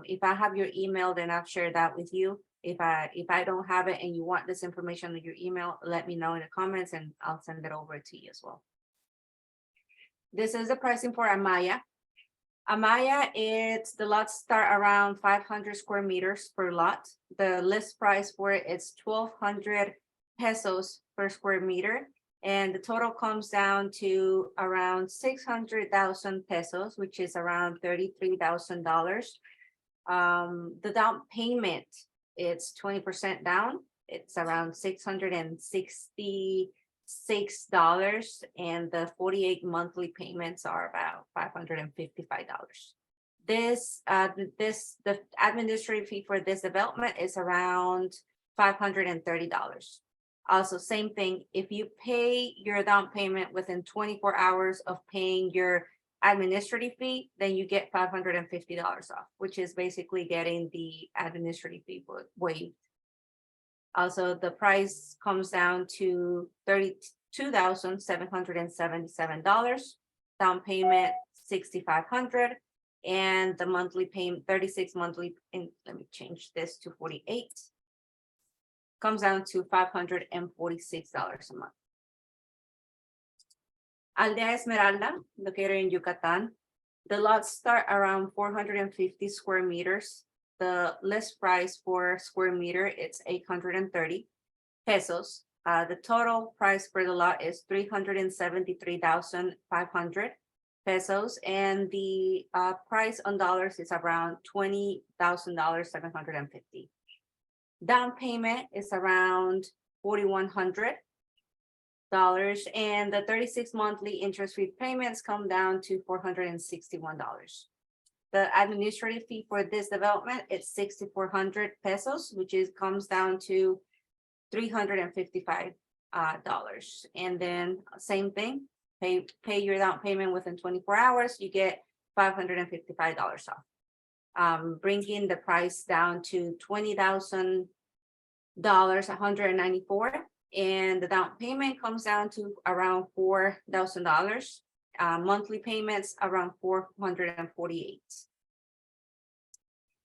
If I have your email, then I've shared that with you. If I don't have it and you want this information in your email, let me know in the comments and I'll send it over to you as well. This is the pricing for Amaya. Amaya, the lots start around 500 square meters per lot. The list price for it is 1,200 pesos per square meter. And the total comes down to around 600,000 pesos, which is around $33,000. The down payment, it's 20% down. It's around $666, and the 48 monthly payments are about $555. The administrative fee for this development is around $530. Also, same thing, if you pay your down payment within 24 hours of paying your administrative fee, then you get $550 off, which is basically getting the administrative fee waived. Also, the price comes down to $32,777, down payment $6,500, and the monthly payment 36 monthly, and let me change this to 48, comes down to $546 a month. Aldea Esmeralda, located in Yucatan. The lots start around 450 square meters. The list price for square meter, it's 830 pesos. The total price for the lot is 373,500 pesos, and the price on dollars is around $20,750. Down payment is around $4,100, and the 36 monthly interest-free payments come down to $461. The administrative fee for this development is 6,400 pesos, which comes down to $355. And then same thing, pay your down payment within 24 hours, you get $555 off. Bringing the price down to $20,194, and the down payment comes down to around $4,000. Monthly payments around $448.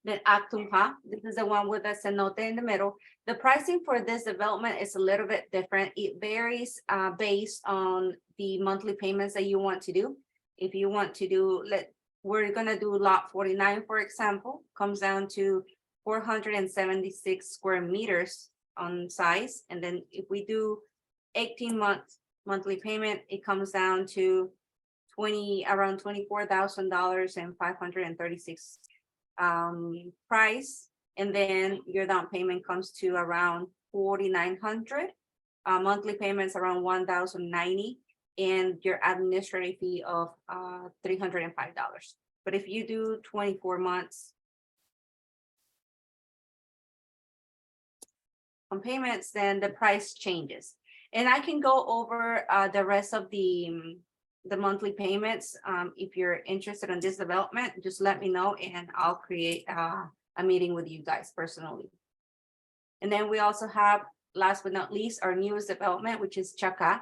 Then Actumha, this is the one with the cenote in the middle. The pricing for this development is a little bit different. It varies based on the monthly payments that you want to do. If you want to do, we're gonna do lot 49, for example, comes down to 476 square meters on size. And then if we do 18 months monthly payment, it comes down to around $24,000 and 536 price. And then your down payment comes to around $4,900. Monthly payments around $1,090, and your administrative fee of $305. But if you do 24 months on payments, then the price changes. And I can go over the rest of the monthly payments. If you're interested in this development, just let me know and I'll create a meeting with you guys personally. And then we also have, last but not least, our newest development, which is Chaca.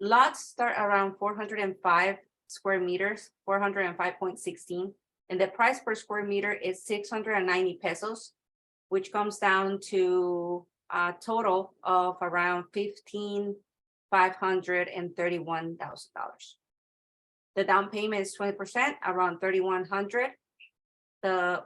Lots start around 405 square meters, 405.16. And the price per square meter is 690 pesos, which comes down to a total of around $15,531,000. The down payment is 20%, around 3,100. The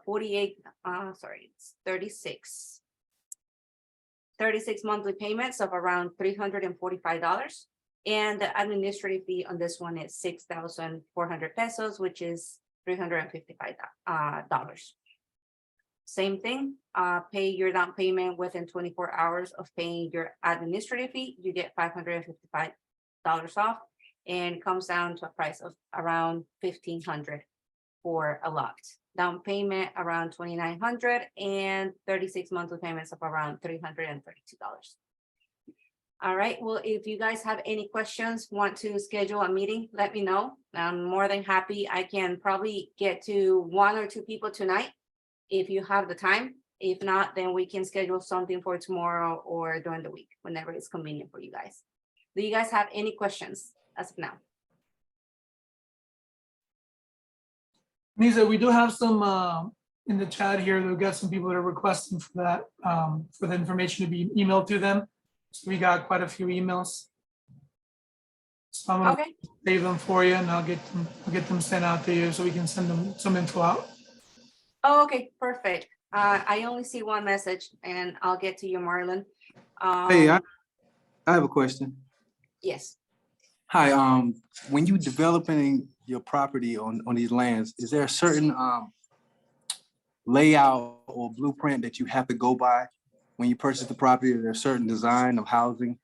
36 monthly payments of around $345. And the administrative fee on this one is 6,400 pesos, which is $355. Same thing, pay your down payment within 24 hours of paying your administrative fee, you get $555 off, and comes down to a price of around $1,500 for a lot. Down payment around $2,900 and 36 monthly payments of around $332. All right, well, if you guys have any questions, want to schedule a meeting, let me know. I'm more than happy. I can probably get to 1 or 2 people tonight if you have the time. If not, then we can schedule something for tomorrow or during the week, whenever it's convenient for you guys. Do you guys have any questions as of now? Nisa, we do have some in the chat here. We've got some people that are requesting for that, for the information to be emailed to them. So we got quite a few emails. So I'm gonna save them for you, and I'll get them sent out to you so we can send them some info out. Oh, okay, perfect. I only see one message, and I'll get to you, Marlon. Hey, I have a question. Yes. Hi, when you developing your property on these lands, is there a certain layout or blueprint that you have to go by when you purchase the property? Is there a certain design of housing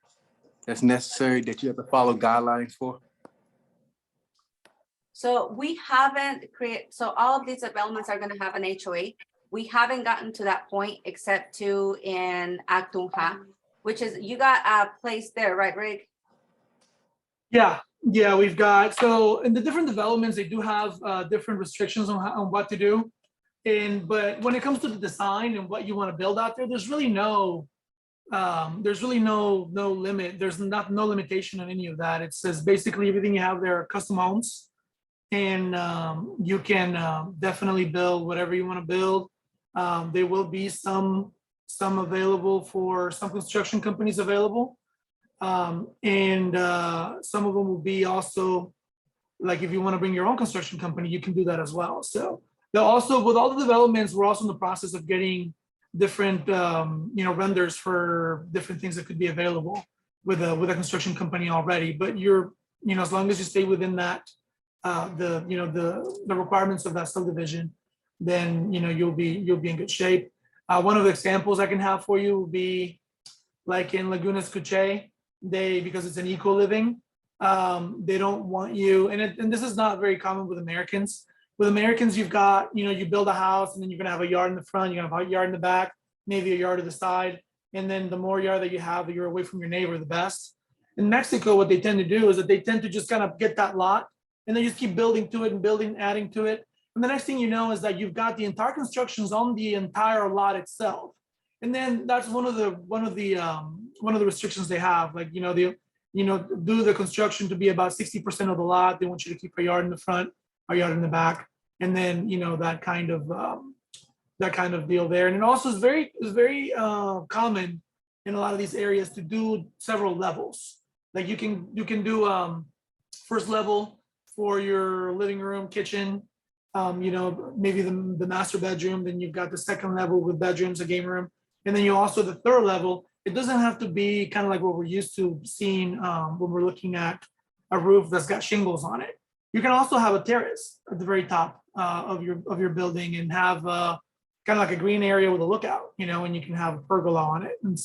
that's necessary that you have to follow guidelines for? So we haven't created, so all of these developments are gonna have an HOA. We haven't gotten to that point except to in Actunja, which is, you got a place there, right, Rick? Yeah, we've got, so in the different developments, they do have different restrictions on what to do. But when it comes to the design and what you want to build out there, there's really no limit. There's no limitation on any of that. It says basically everything you have there are custom homes, and you can definitely build whatever you want to build. There will be some available for some construction companies available. And some of them will be also, like if you want to bring your own construction company, you can do that as well. So they'll also, with all the developments, we're also in the process of getting different, renders for different things that could be available with a construction company already. But as long as you stay within that, the requirements of that subdivision, then you'll be in good shape. One of the examples I can have for you would be like in Laguna Escuche. Because it's an eco-living, they don't want you, and this is not very common with Americans. With Americans, you've got, you build a house and then you're gonna have a yard in the front, you're gonna have a yard in the back, maybe a yard to the side. And then the more yard that you have, you're away from your neighbor, the best. In Mexico, what they tend to do is that they tend to just kind of get that lot and they just keep building to it and building, adding to it. And the next thing you know is that you've got the entire constructions on the entire lot itself. And then that's one of the restrictions they have. Like, do the construction to be about 60% of the lot. They want you to keep a yard in the front, a yard in the back, and then that kind of deal there. And it also is very common in a lot of these areas to do several levels. Like you can do first level for your living room, kitchen, maybe the master bedroom. Then you've got the second level with bedrooms, a game room. And then you also, the third level, it doesn't have to be kind of like what we're used to seeing when we're looking at a roof that's got shingles on it. You can also have a terrace at the very top of your building and have kind of like a green area with a lookout, and you can have a pergola on it. And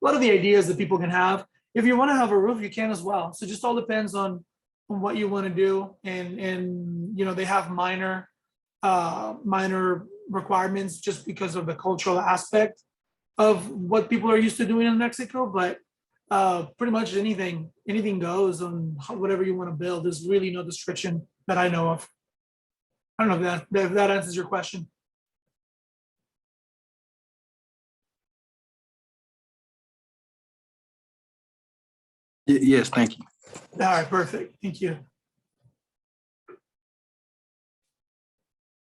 lot of the ideas that people can have. If you want to have a roof, you can as well. So just all depends on what you want to do. And they have minor requirements just because of the cultural aspect of what people are used to doing in Mexico. But pretty much anything goes on whatever you want to build. There's really no restriction that I know of. I don't know if that answers your question. Yes, thank you. All right, perfect. Thank you.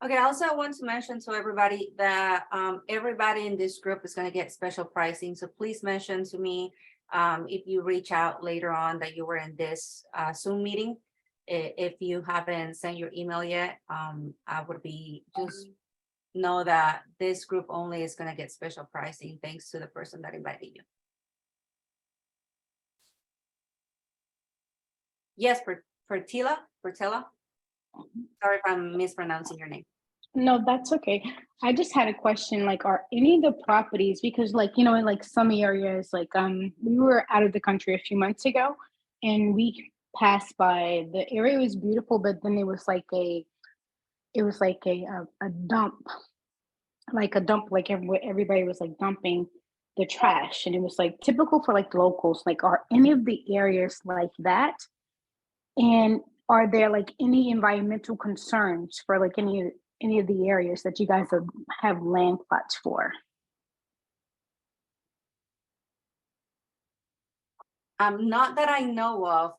Okay, also I want to mention to everybody that everybody in this group is going to get special pricing. So please mention to me if you reach out later on that you were in this Zoom meeting. If you haven't sent your email yet, I would be just know that this group only is going to get special pricing thanks to the person that invited you. Yes, Fertila. Sorry if I'm mispronouncing your name. No, that's okay. I just had a question, like, are any of the properties, because like, in like some areas, like, we were out of the country a few months ago and we passed by, the area was beautiful, but then it was like a dump, like everybody was like dumping the trash, and it was like typical for like locals. Like, are any of the areas like that? And are there like any environmental concerns for like any of the areas that you guys have land plots for? Not that I know of.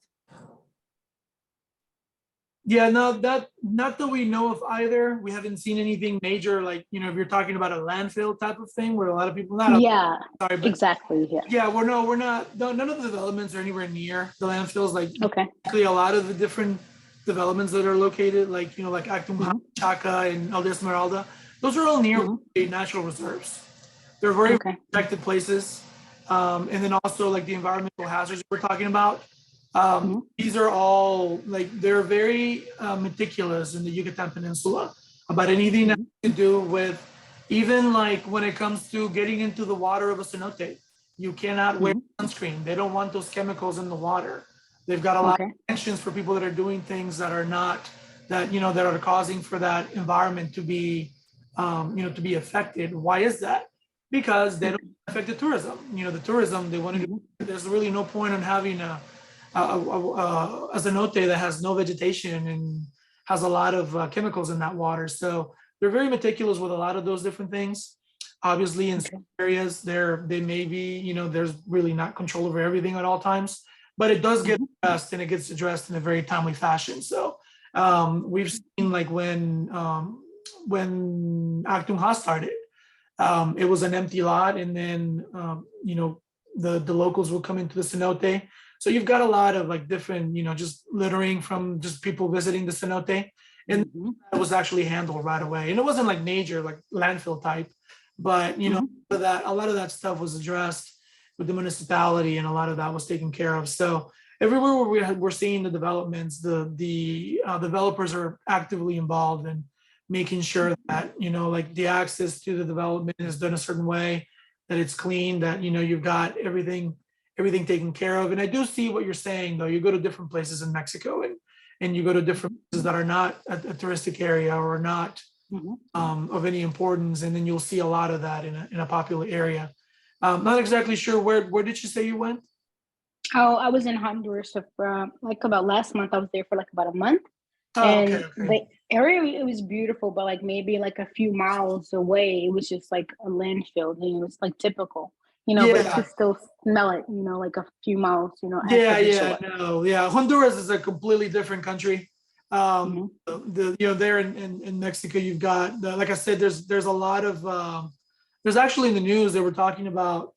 Yeah, no, not that we know of either. We haven't seen anything major, like, if you're talking about a landfill type of thing where a lot of people, Yeah, sorry, but exactly. Yeah. yeah, we're not, no, none of the developments are anywhere near the landfills. Like, Okay. actually, a lot of the different developments that are located, like, like Actum Chaca and El de Esmeralda, those are all near natural reserves. They're very Okay. protected places. And then also like the environmental hazards we're talking about. These are all like, they're very meticulous in the Yucatan Peninsula about anything that has to do with, even like when it comes to getting into the water of a cenote, you cannot wear sunscreen. They don't want those chemicals in the water. They've got a lot of sanctions for people that are doing things that are not, that are causing for that environment to be, to be affected. Why is that? Because they don't affect the tourism. The tourism, they want to do, there's really no point in having a cenote that has no vegetation and has a lot of chemicals in that water. So they're very meticulous with a lot of those different things. Obviously, in some areas, they may be, there's really not control over everything at all times, but it does get addressed, and it gets addressed in a very timely fashion. So we've seen like when Actum Haas started, it was an empty lot, and then the locals will come into the cenote. So you've got a lot of like different, just littering from just people visiting the cenote, and it was actually handled right away. And it wasn't like major, like landfill type, but a lot of that stuff was addressed with the municipality, and a lot of that was taken care of. So everywhere where we're seeing the developments, the developers are actively involved in making sure that, like the access to the development is done a certain way, that it's clean, that, you've got everything taken care of. And I do see what you're saying, though. You go to different places in Mexico, and you go to different places that are not a touristic area or not of any importance. And then you'll see a lot of that in a popular area. Not exactly sure where did you say you went? Oh, I was in Honduras for like about last month. I was there for like about a month. Oh, And okay. the area, it was beautiful, but like maybe like a few miles away, it was just like a landfill, and it was like typical, but you could still smell it, like a few miles, Yeah. Honduras is a completely different country. There in Mexico, you've got, like I said, there's a lot of, there's actually in the news, they were talking about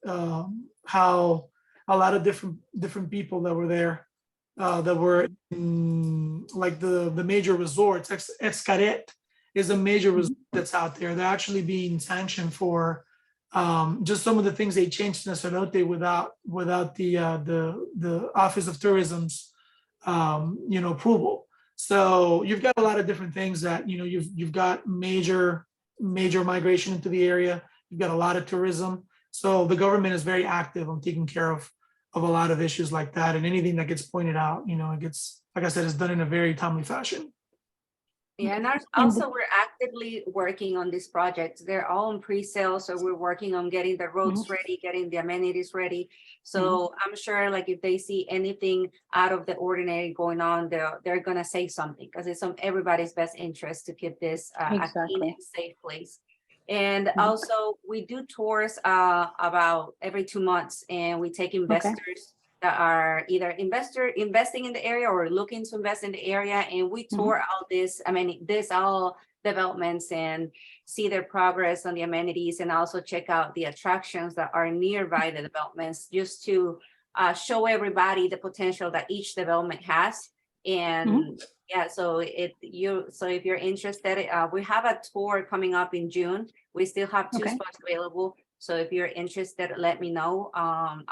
how a lot of different people that were there, that were in like the major resorts. Xcaret is a major resort that's out there. They're actually being sanctioned for just some of the things they changed in the cenote without the Office of Tourism's approval. So you've got a lot of different things that you've got major migration into the area. You've got a lot of tourism. So the government is very active on taking care of a lot of issues like that, and anything that gets pointed out, it gets, like I said, it's done in a very timely fashion. Yeah, and And also we're actively working on these projects. They're all in pre-sale, so we're working on getting the roads ready, getting the amenities ready. So I'm sure, like, if they see anything out of the ordinary going on, they're gonna say something, because it's in everybody's best interest to keep this a clean Exactly. and safe place. And Mhm. also, we do tours about every 2 months, and we take investors that are either investing in the area or looking to invest in the area, and we tour all this, all developments, and see their progress on the amenities, and also check out the attractions that are nearby the developments, just to show everybody the potential that each development has. And yeah, so if you're interested, we have a tour coming up in June. We still have 2 Okay. spots available. So if you're interested, let me know.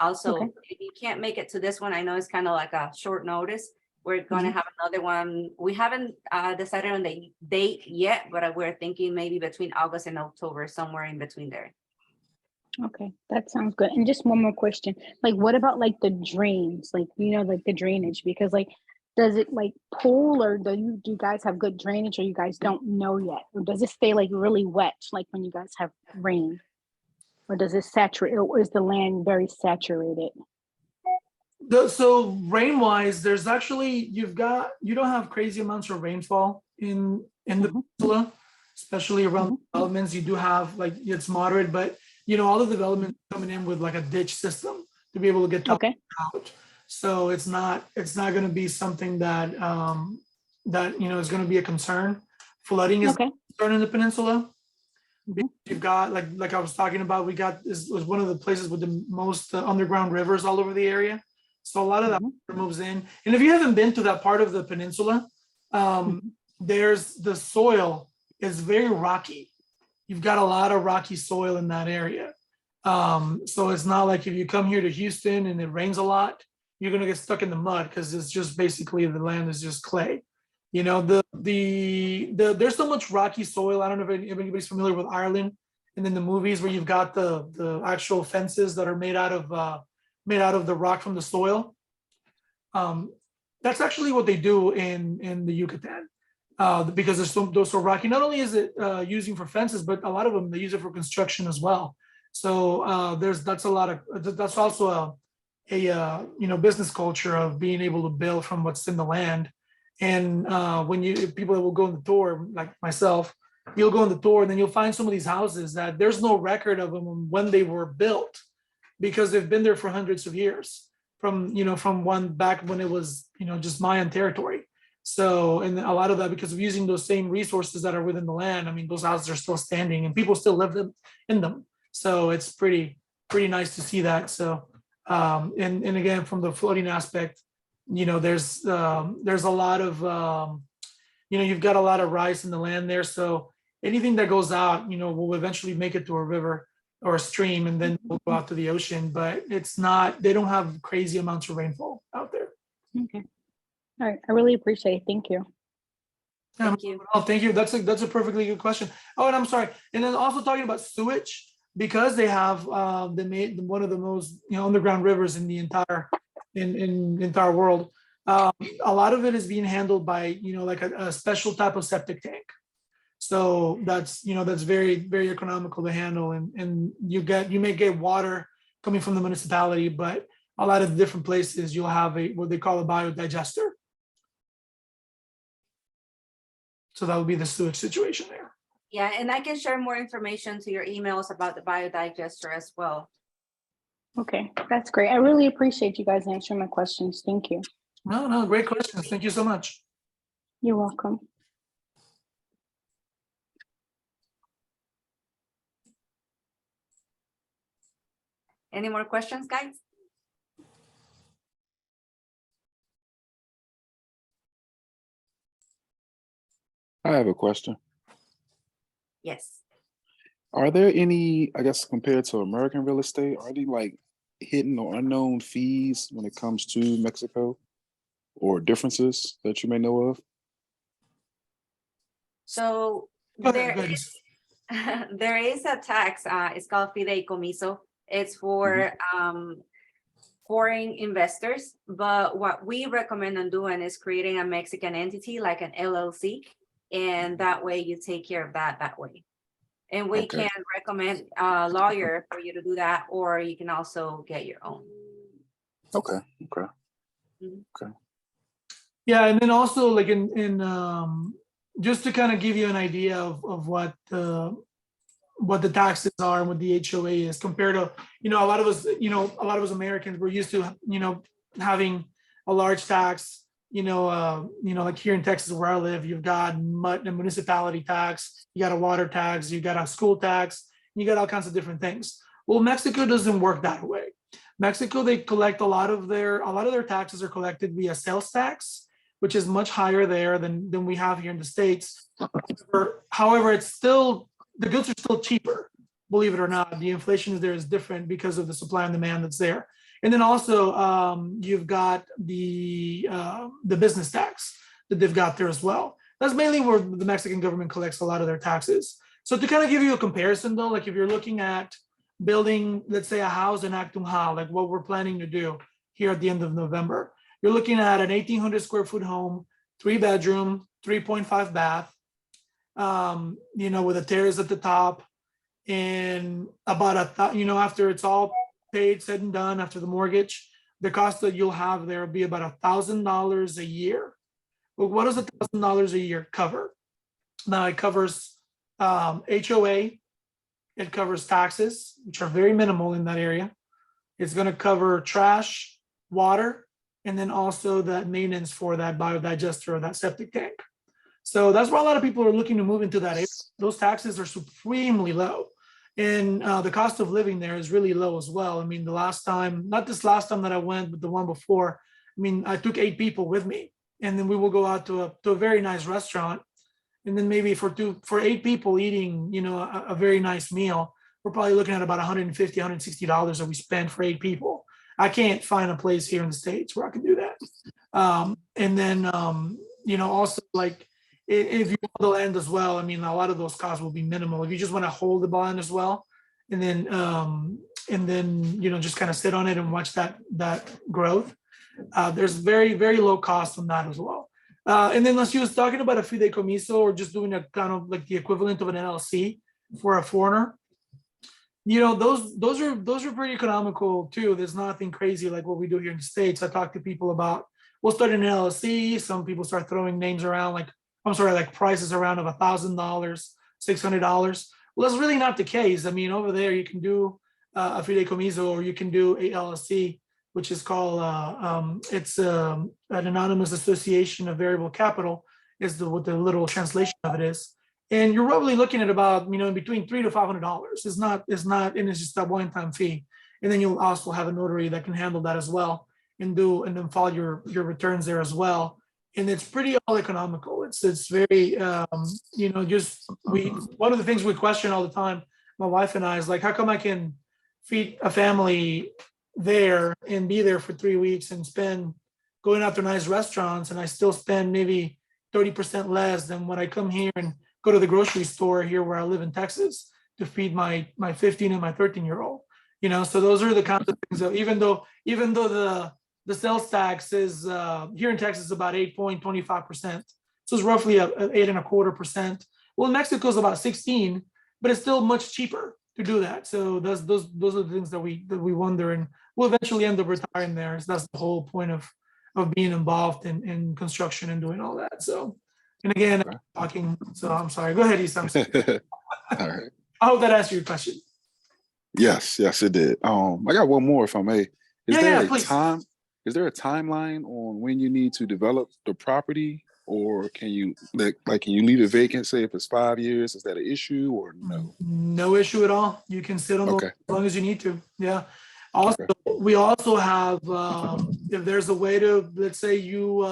Also, Okay. if you can't make it to this one, I know it's kind of like a short notice. We're going to have another one. We haven't decided on the date yet, but we're thinking maybe between August and October, somewhere in between there. Okay, that sounds good. And just one more question. Like, what about like the drains? Like, like the drainage, because like, does it like pool, or do you guys have good drainage, or you guys don't know yet? Or does it stay like really wet, like when you guys have rain? Or does it saturate, or is the land very saturated? So rain wise, there's actually, you don't have crazy amounts of rainfall in the peninsula, especially around developments. You do have, like, it's moderate, but all the development coming in with like a ditch system to be able to get that Okay. out. So it's not going to be something that is going to be a concern. Flooding is Okay. a concern in the peninsula. You've got, like I was talking about, this was one of the places with the most underground rivers all over the area. So a lot of that water moves in. And if you haven't been to that part of the peninsula, there's the soil is very rocky. You've got a lot of rocky soil in that area. So it's not like if you come here to Houston and it rains a lot, you're gonna get stuck in the mud, because it's just basically the land is just clay. There's so much rocky soil. I don't know if anybody's familiar with Ireland, and then the movies where you've got the actual fences that are made out of the rock from the soil. That's actually what they do in the Yucatan, because they're so rocky. Not only is it using for fences, but a lot of them they use it for construction as well. So that's also a business culture of being able to build from what's in the land. And people that will go on the tour, like myself, you'll go on the tour and then you'll find some of these houses that there's no record of them when they were built, because they've been there for hundreds of years, from one back when it was just Mayan territory. So, and a lot of that because of using those same resources that are within the land. I mean, those houses are still standing and people still live in them. So it's pretty nice to see that. So and again, from the flooding aspect, there's a lot of you've got a lot of rice in the land there. So anything that goes out, will eventually make it to a river or a stream, and then we'll go out to the ocean. But they don't have crazy amounts of rainfall out there. Okay. All right. I really appreciate it. Thank you. Thank you. Oh, thank you. That's a perfectly good question. Oh, and I'm sorry. And then also talking about sewage, because they have one of the most underground rivers in the entire world. A lot of it is being handled by like a special type of septic tank. So that's very, very economical to handle, and you may get water coming from the municipality, but a lot of different places you'll have what they call a biodigester. So that would be the sewage situation there. Yeah, and I can share more information to your emails about the biodigester as well. Okay, that's great. I really appreciate you guys answering my questions. Thank you. No, great questions. Thank you so much. You're welcome. Any more questions, guys? I have a question. Yes. Are there any, I guess, compared to American real estate, are there like hidden or unknown fees when it comes to Mexico, or differences that you may know of? So Go ahead, there is a tax. It's called fideicomiso. It's for foreign investors. But what we recommend on doing is creating a Mexican entity like an LLC. And that way you take care of that way. And we Okay. can recommend a lawyer for you to do that, or you can also get your own. Okay. Okay. Yeah, and then also like in just to kind of give you an idea of what the taxes are and what the HOA is compared to, a lot of us Americans, we're used to, having a large tax, like here in Texas where I live, you've got the municipality tax, you got a water tax, you got a school tax, you got all kinds of different things. Well, Mexico doesn't work that way. Mexico, they collect a lot of their taxes are collected via sales tax, which is much higher there than we have here in the States. However, it's still, the goods are still cheaper, believe it or not. The inflation there is different because of the supply and demand that's there. And then also you've got the business tax that they've got there as well. That's mainly where the Mexican government collects a lot of their taxes. So to kind of give you a comparison though, like if you're looking at building, let's say a house in Actunja, like what we're planning to do here at the end of November, you're looking at an 1,800 square foot home, 3-bedroom, 3.5 bath, with a terrace at the top, and about after it's all paid, said and done, after the mortgage, the cost that you'll have there will be about $1,000 a year. But what does $1,000 a year cover? Now it covers HOA, it covers taxes, which are very minimal in that area. It's going to cover trash, water, and then also that maintenance for that biodigester or that septic tank. So that's why a lot of people are looking to move into that area. Those taxes are supremely low. And the cost of living there is really low as well. I mean, not this last time that I went, but the one before, I took 8 people with me, and then we will go out to a very nice restaurant. And then maybe for 8 people eating, a very nice meal, we're probably looking at about $150, $160 that we spend for 8 people. I can't find a place here in the States where I can do that. And then, also like, if you want the land as well, a lot of those costs will be minimal. If you just want to hold the land as well, and then just kind of sit on it and watch that growth, there's very, very low cost on that as well. And then she was talking about a fideicomiso, or just doing a kind of like the equivalent of an LLC for a foreigner. Those are pretty economical too. There's nothing crazy like what we do here in the States. I talk to people about, we'll start an LLC. Some people start throwing names around, like prices around of $1,000, $600. Well, that's really not the case. Over there you can do a fideicomiso, or you can do a LLC, which is called it's an anonymous association of variable capital, is what the literal translation of it is. And you're probably looking at about in between $300 to $500. It's not, and it's just a one-time fee. And then you'll also have a notary that can handle that as well, and then file your returns there as well. And it's pretty all economical. It's very one of the things we question all the time, my wife and I, is like, how come I can feed a family there and be there for 3 weeks and spend going out to nice restaurants, and I still spend maybe 30% less than when I come here and go to the grocery store here where I live in Texas to feed my 15 and my 13-year-old. So those are the kinds of things that even though the sales tax is here in Texas about 8.25%. So it's roughly a 8.25%. Well, in Mexico is about 16, but it's still much cheaper to do that. So those are the things that we wonder, and we'll eventually end up retiring there. So that's the whole point of being involved in construction and doing all that. So, and again, I'm talking, so I'm sorry. Go ahead, Isa. I'm sorry. All right. I hope that answered your question. Yes, it did. I got one more, if I may. Please. Is there a timeline on when you need to develop the property, or can you leave it vacant, say if it's 5 years? Is that an issue, or no? No issue at all. You can sit on the as long as you need to. Yeah. Also, we also have if there's a way to, let's say you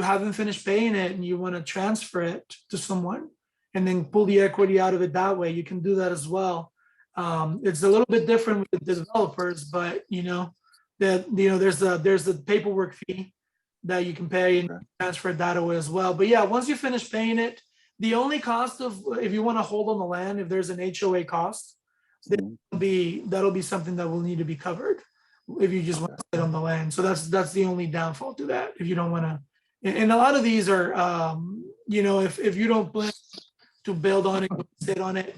haven't finished paying it and you want to transfer it to someone and then pull the equity out of it that way, you can do that as well. It's a little bit different with the developers, but there's a paperwork fee that you can pay and transfer it that way as well. But yeah, once you finish paying it, the only cost of, if you want to hold on the land, if there's an HOA cost, Mhm. that'll be something that will need to be covered if you just want to sit on the land. So that's the only downfall to that. If you don't want to, and a lot of these are, if you don't plan to build on it, sit on it,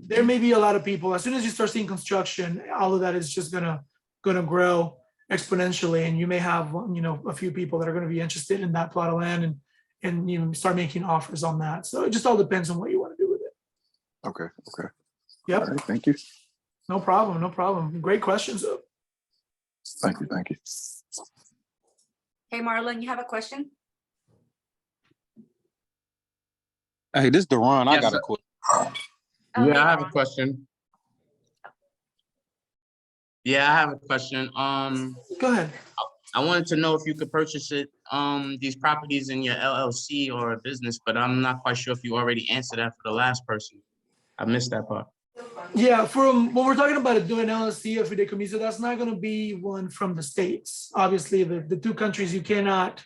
there may be a lot of people. As soon as you start seeing construction, all of that is just gonna grow exponentially, and you may have a few people that are going to be interested in that plot of land and start making offers on that. So it just all depends on what you want to do with it. Okay. Okay. Yep. All right. Thank you. No problem. No problem. Great questions though. Thank you. Thank you. Hey, Marlon, you have a question? Hey, this is Deron. I Yes, got a sir. question. Oh, hey, Yeah, I have a Ron. question. Yeah, I have a question. Go ahead. I wanted to know if you could purchase it, these properties in your LLC or a business, but I'm not quite sure if you already answered that for the last person. I missed that part. Yeah, from when we're talking about it doing LLC or fideicomiso, that's not going to be one from the states. Obviously, the two countries you cannot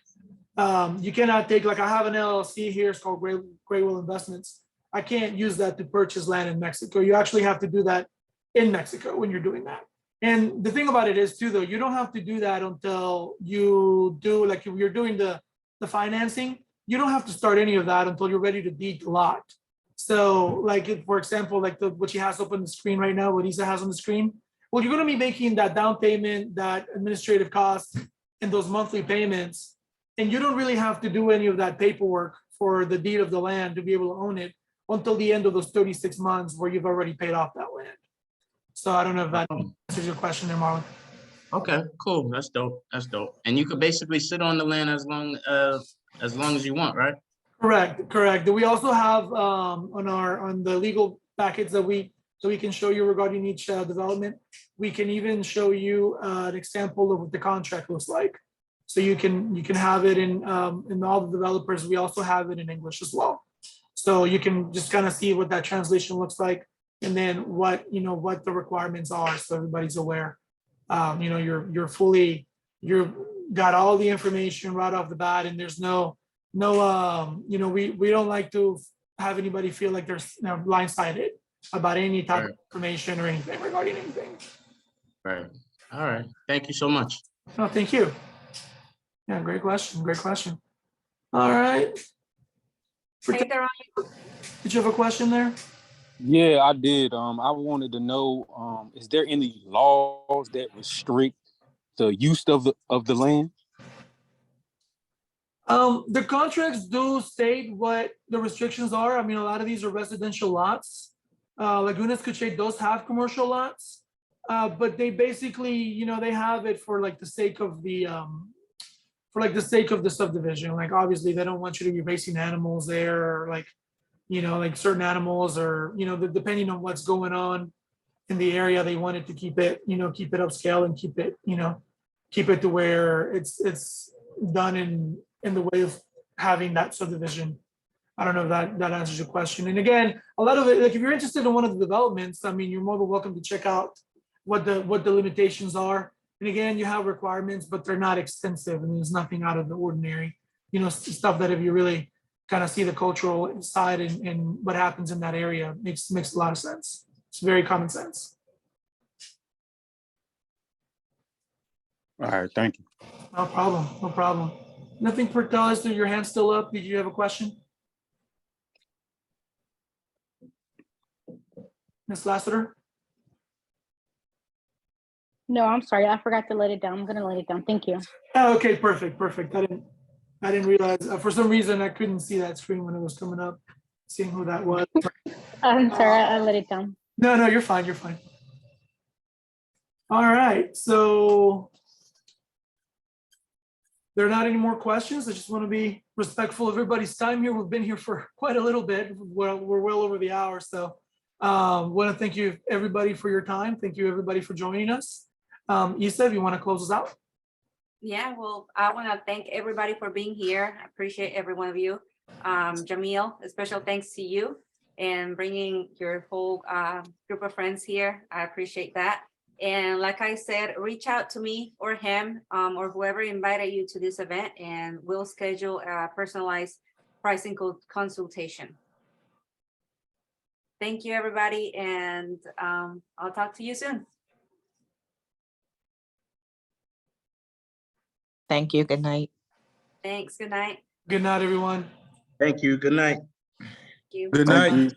take, like I have an LLC here, it's called Great Will Investments. I can't use that to purchase land in Mexico. You actually have to do that in Mexico when you're doing that. And the thing about it is too, though, you don't have to do that until you do, like if you're doing the financing, you don't have to start any of that until you're ready to deed the lot. So like, for example, like what she has up on the screen right now, what Isa has on the screen, well, you're going to be making that down payment, that administrative cost, and those monthly payments. And you don't really have to do any of that paperwork for the deed of the land to be able to own it until the end of those 36 months where you've already paid off that land. So I don't know if that answers your question there, Marlon. Okay, cool. That's dope. That's dope. And you could basically sit on the land as long as you want, right? Correct. We also have on the legal packets that we can show you regarding each development. We can even show you an example of what the contract looks like. So you can have it in all the developers. We also have it in English as well. So you can just kind of see what that translation looks like, and then what the requirements are, so everybody's aware. You've got all the information right off the bat, and there's no we don't like to have anybody feel like they're blindsided about any type of information or anything regarding anything. Right. All right. Thank you so much. No, thank you. Yeah, great question. All right. Hey, Deron. Did you have a question there? Yeah, I did. I wanted to know, is there any laws that restrict the use of the land? The contracts do state what the restrictions are. I mean, a lot of these are residential lots. Lagunas Cuche does have commercial lots, but they basically, they have it for like the sake of the subdivision. Like obviously, they don't want you to be racing animals there, or like certain animals, or depending on what's going on in the area, they wanted to keep it upscale and keep it to where it's done in the way of having that subdivision. I don't know if that answers your question. And again, a lot of it, like if you're interested in one of the developments, I mean, you're more than welcome to check out what the limitations are. And again, you have requirements, but they're not extensive, and there's nothing out of the ordinary. Stuff that if you really kind of see the cultural side and what happens in that area, makes a lot of sense. It's very common sense. All right, thank you. No problem. Nothing for Dallas. Your hand's still up. Did you have a question? Ms. Lassiter? No, I'm sorry. I forgot to let it down. I'm going to let it down. Thank you. Oh, okay, perfect. I didn't realize, for some reason, I couldn't see that screen when it was coming up, seeing who that was. I'm sorry. I let it down. No, you're fine. All right, so there are not any more questions. I just want to be respectful of everybody's time here. We've been here for quite a little bit. We're well over the hour, so want to thank you everybody for your time. Thank you everybody for joining us. Isa, if you want to close us out. Yeah, well, I want to thank everybody for being here. I appreciate every one of you. Jamil, a special thanks to you and bringing your whole group of friends here. I appreciate that. And like I said, reach out to me or him or whoever invited you to this event, and we'll schedule a personalized pricing consultation. Thank you, everybody, and I'll talk to you soon. Thank you. Good night. Thanks. Good night. Good night, everyone. Thank you. Good night. Thank you. Good Thank night. you.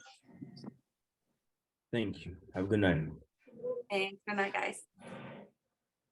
Thank you. Have a good night. Thanks. Good night, guys.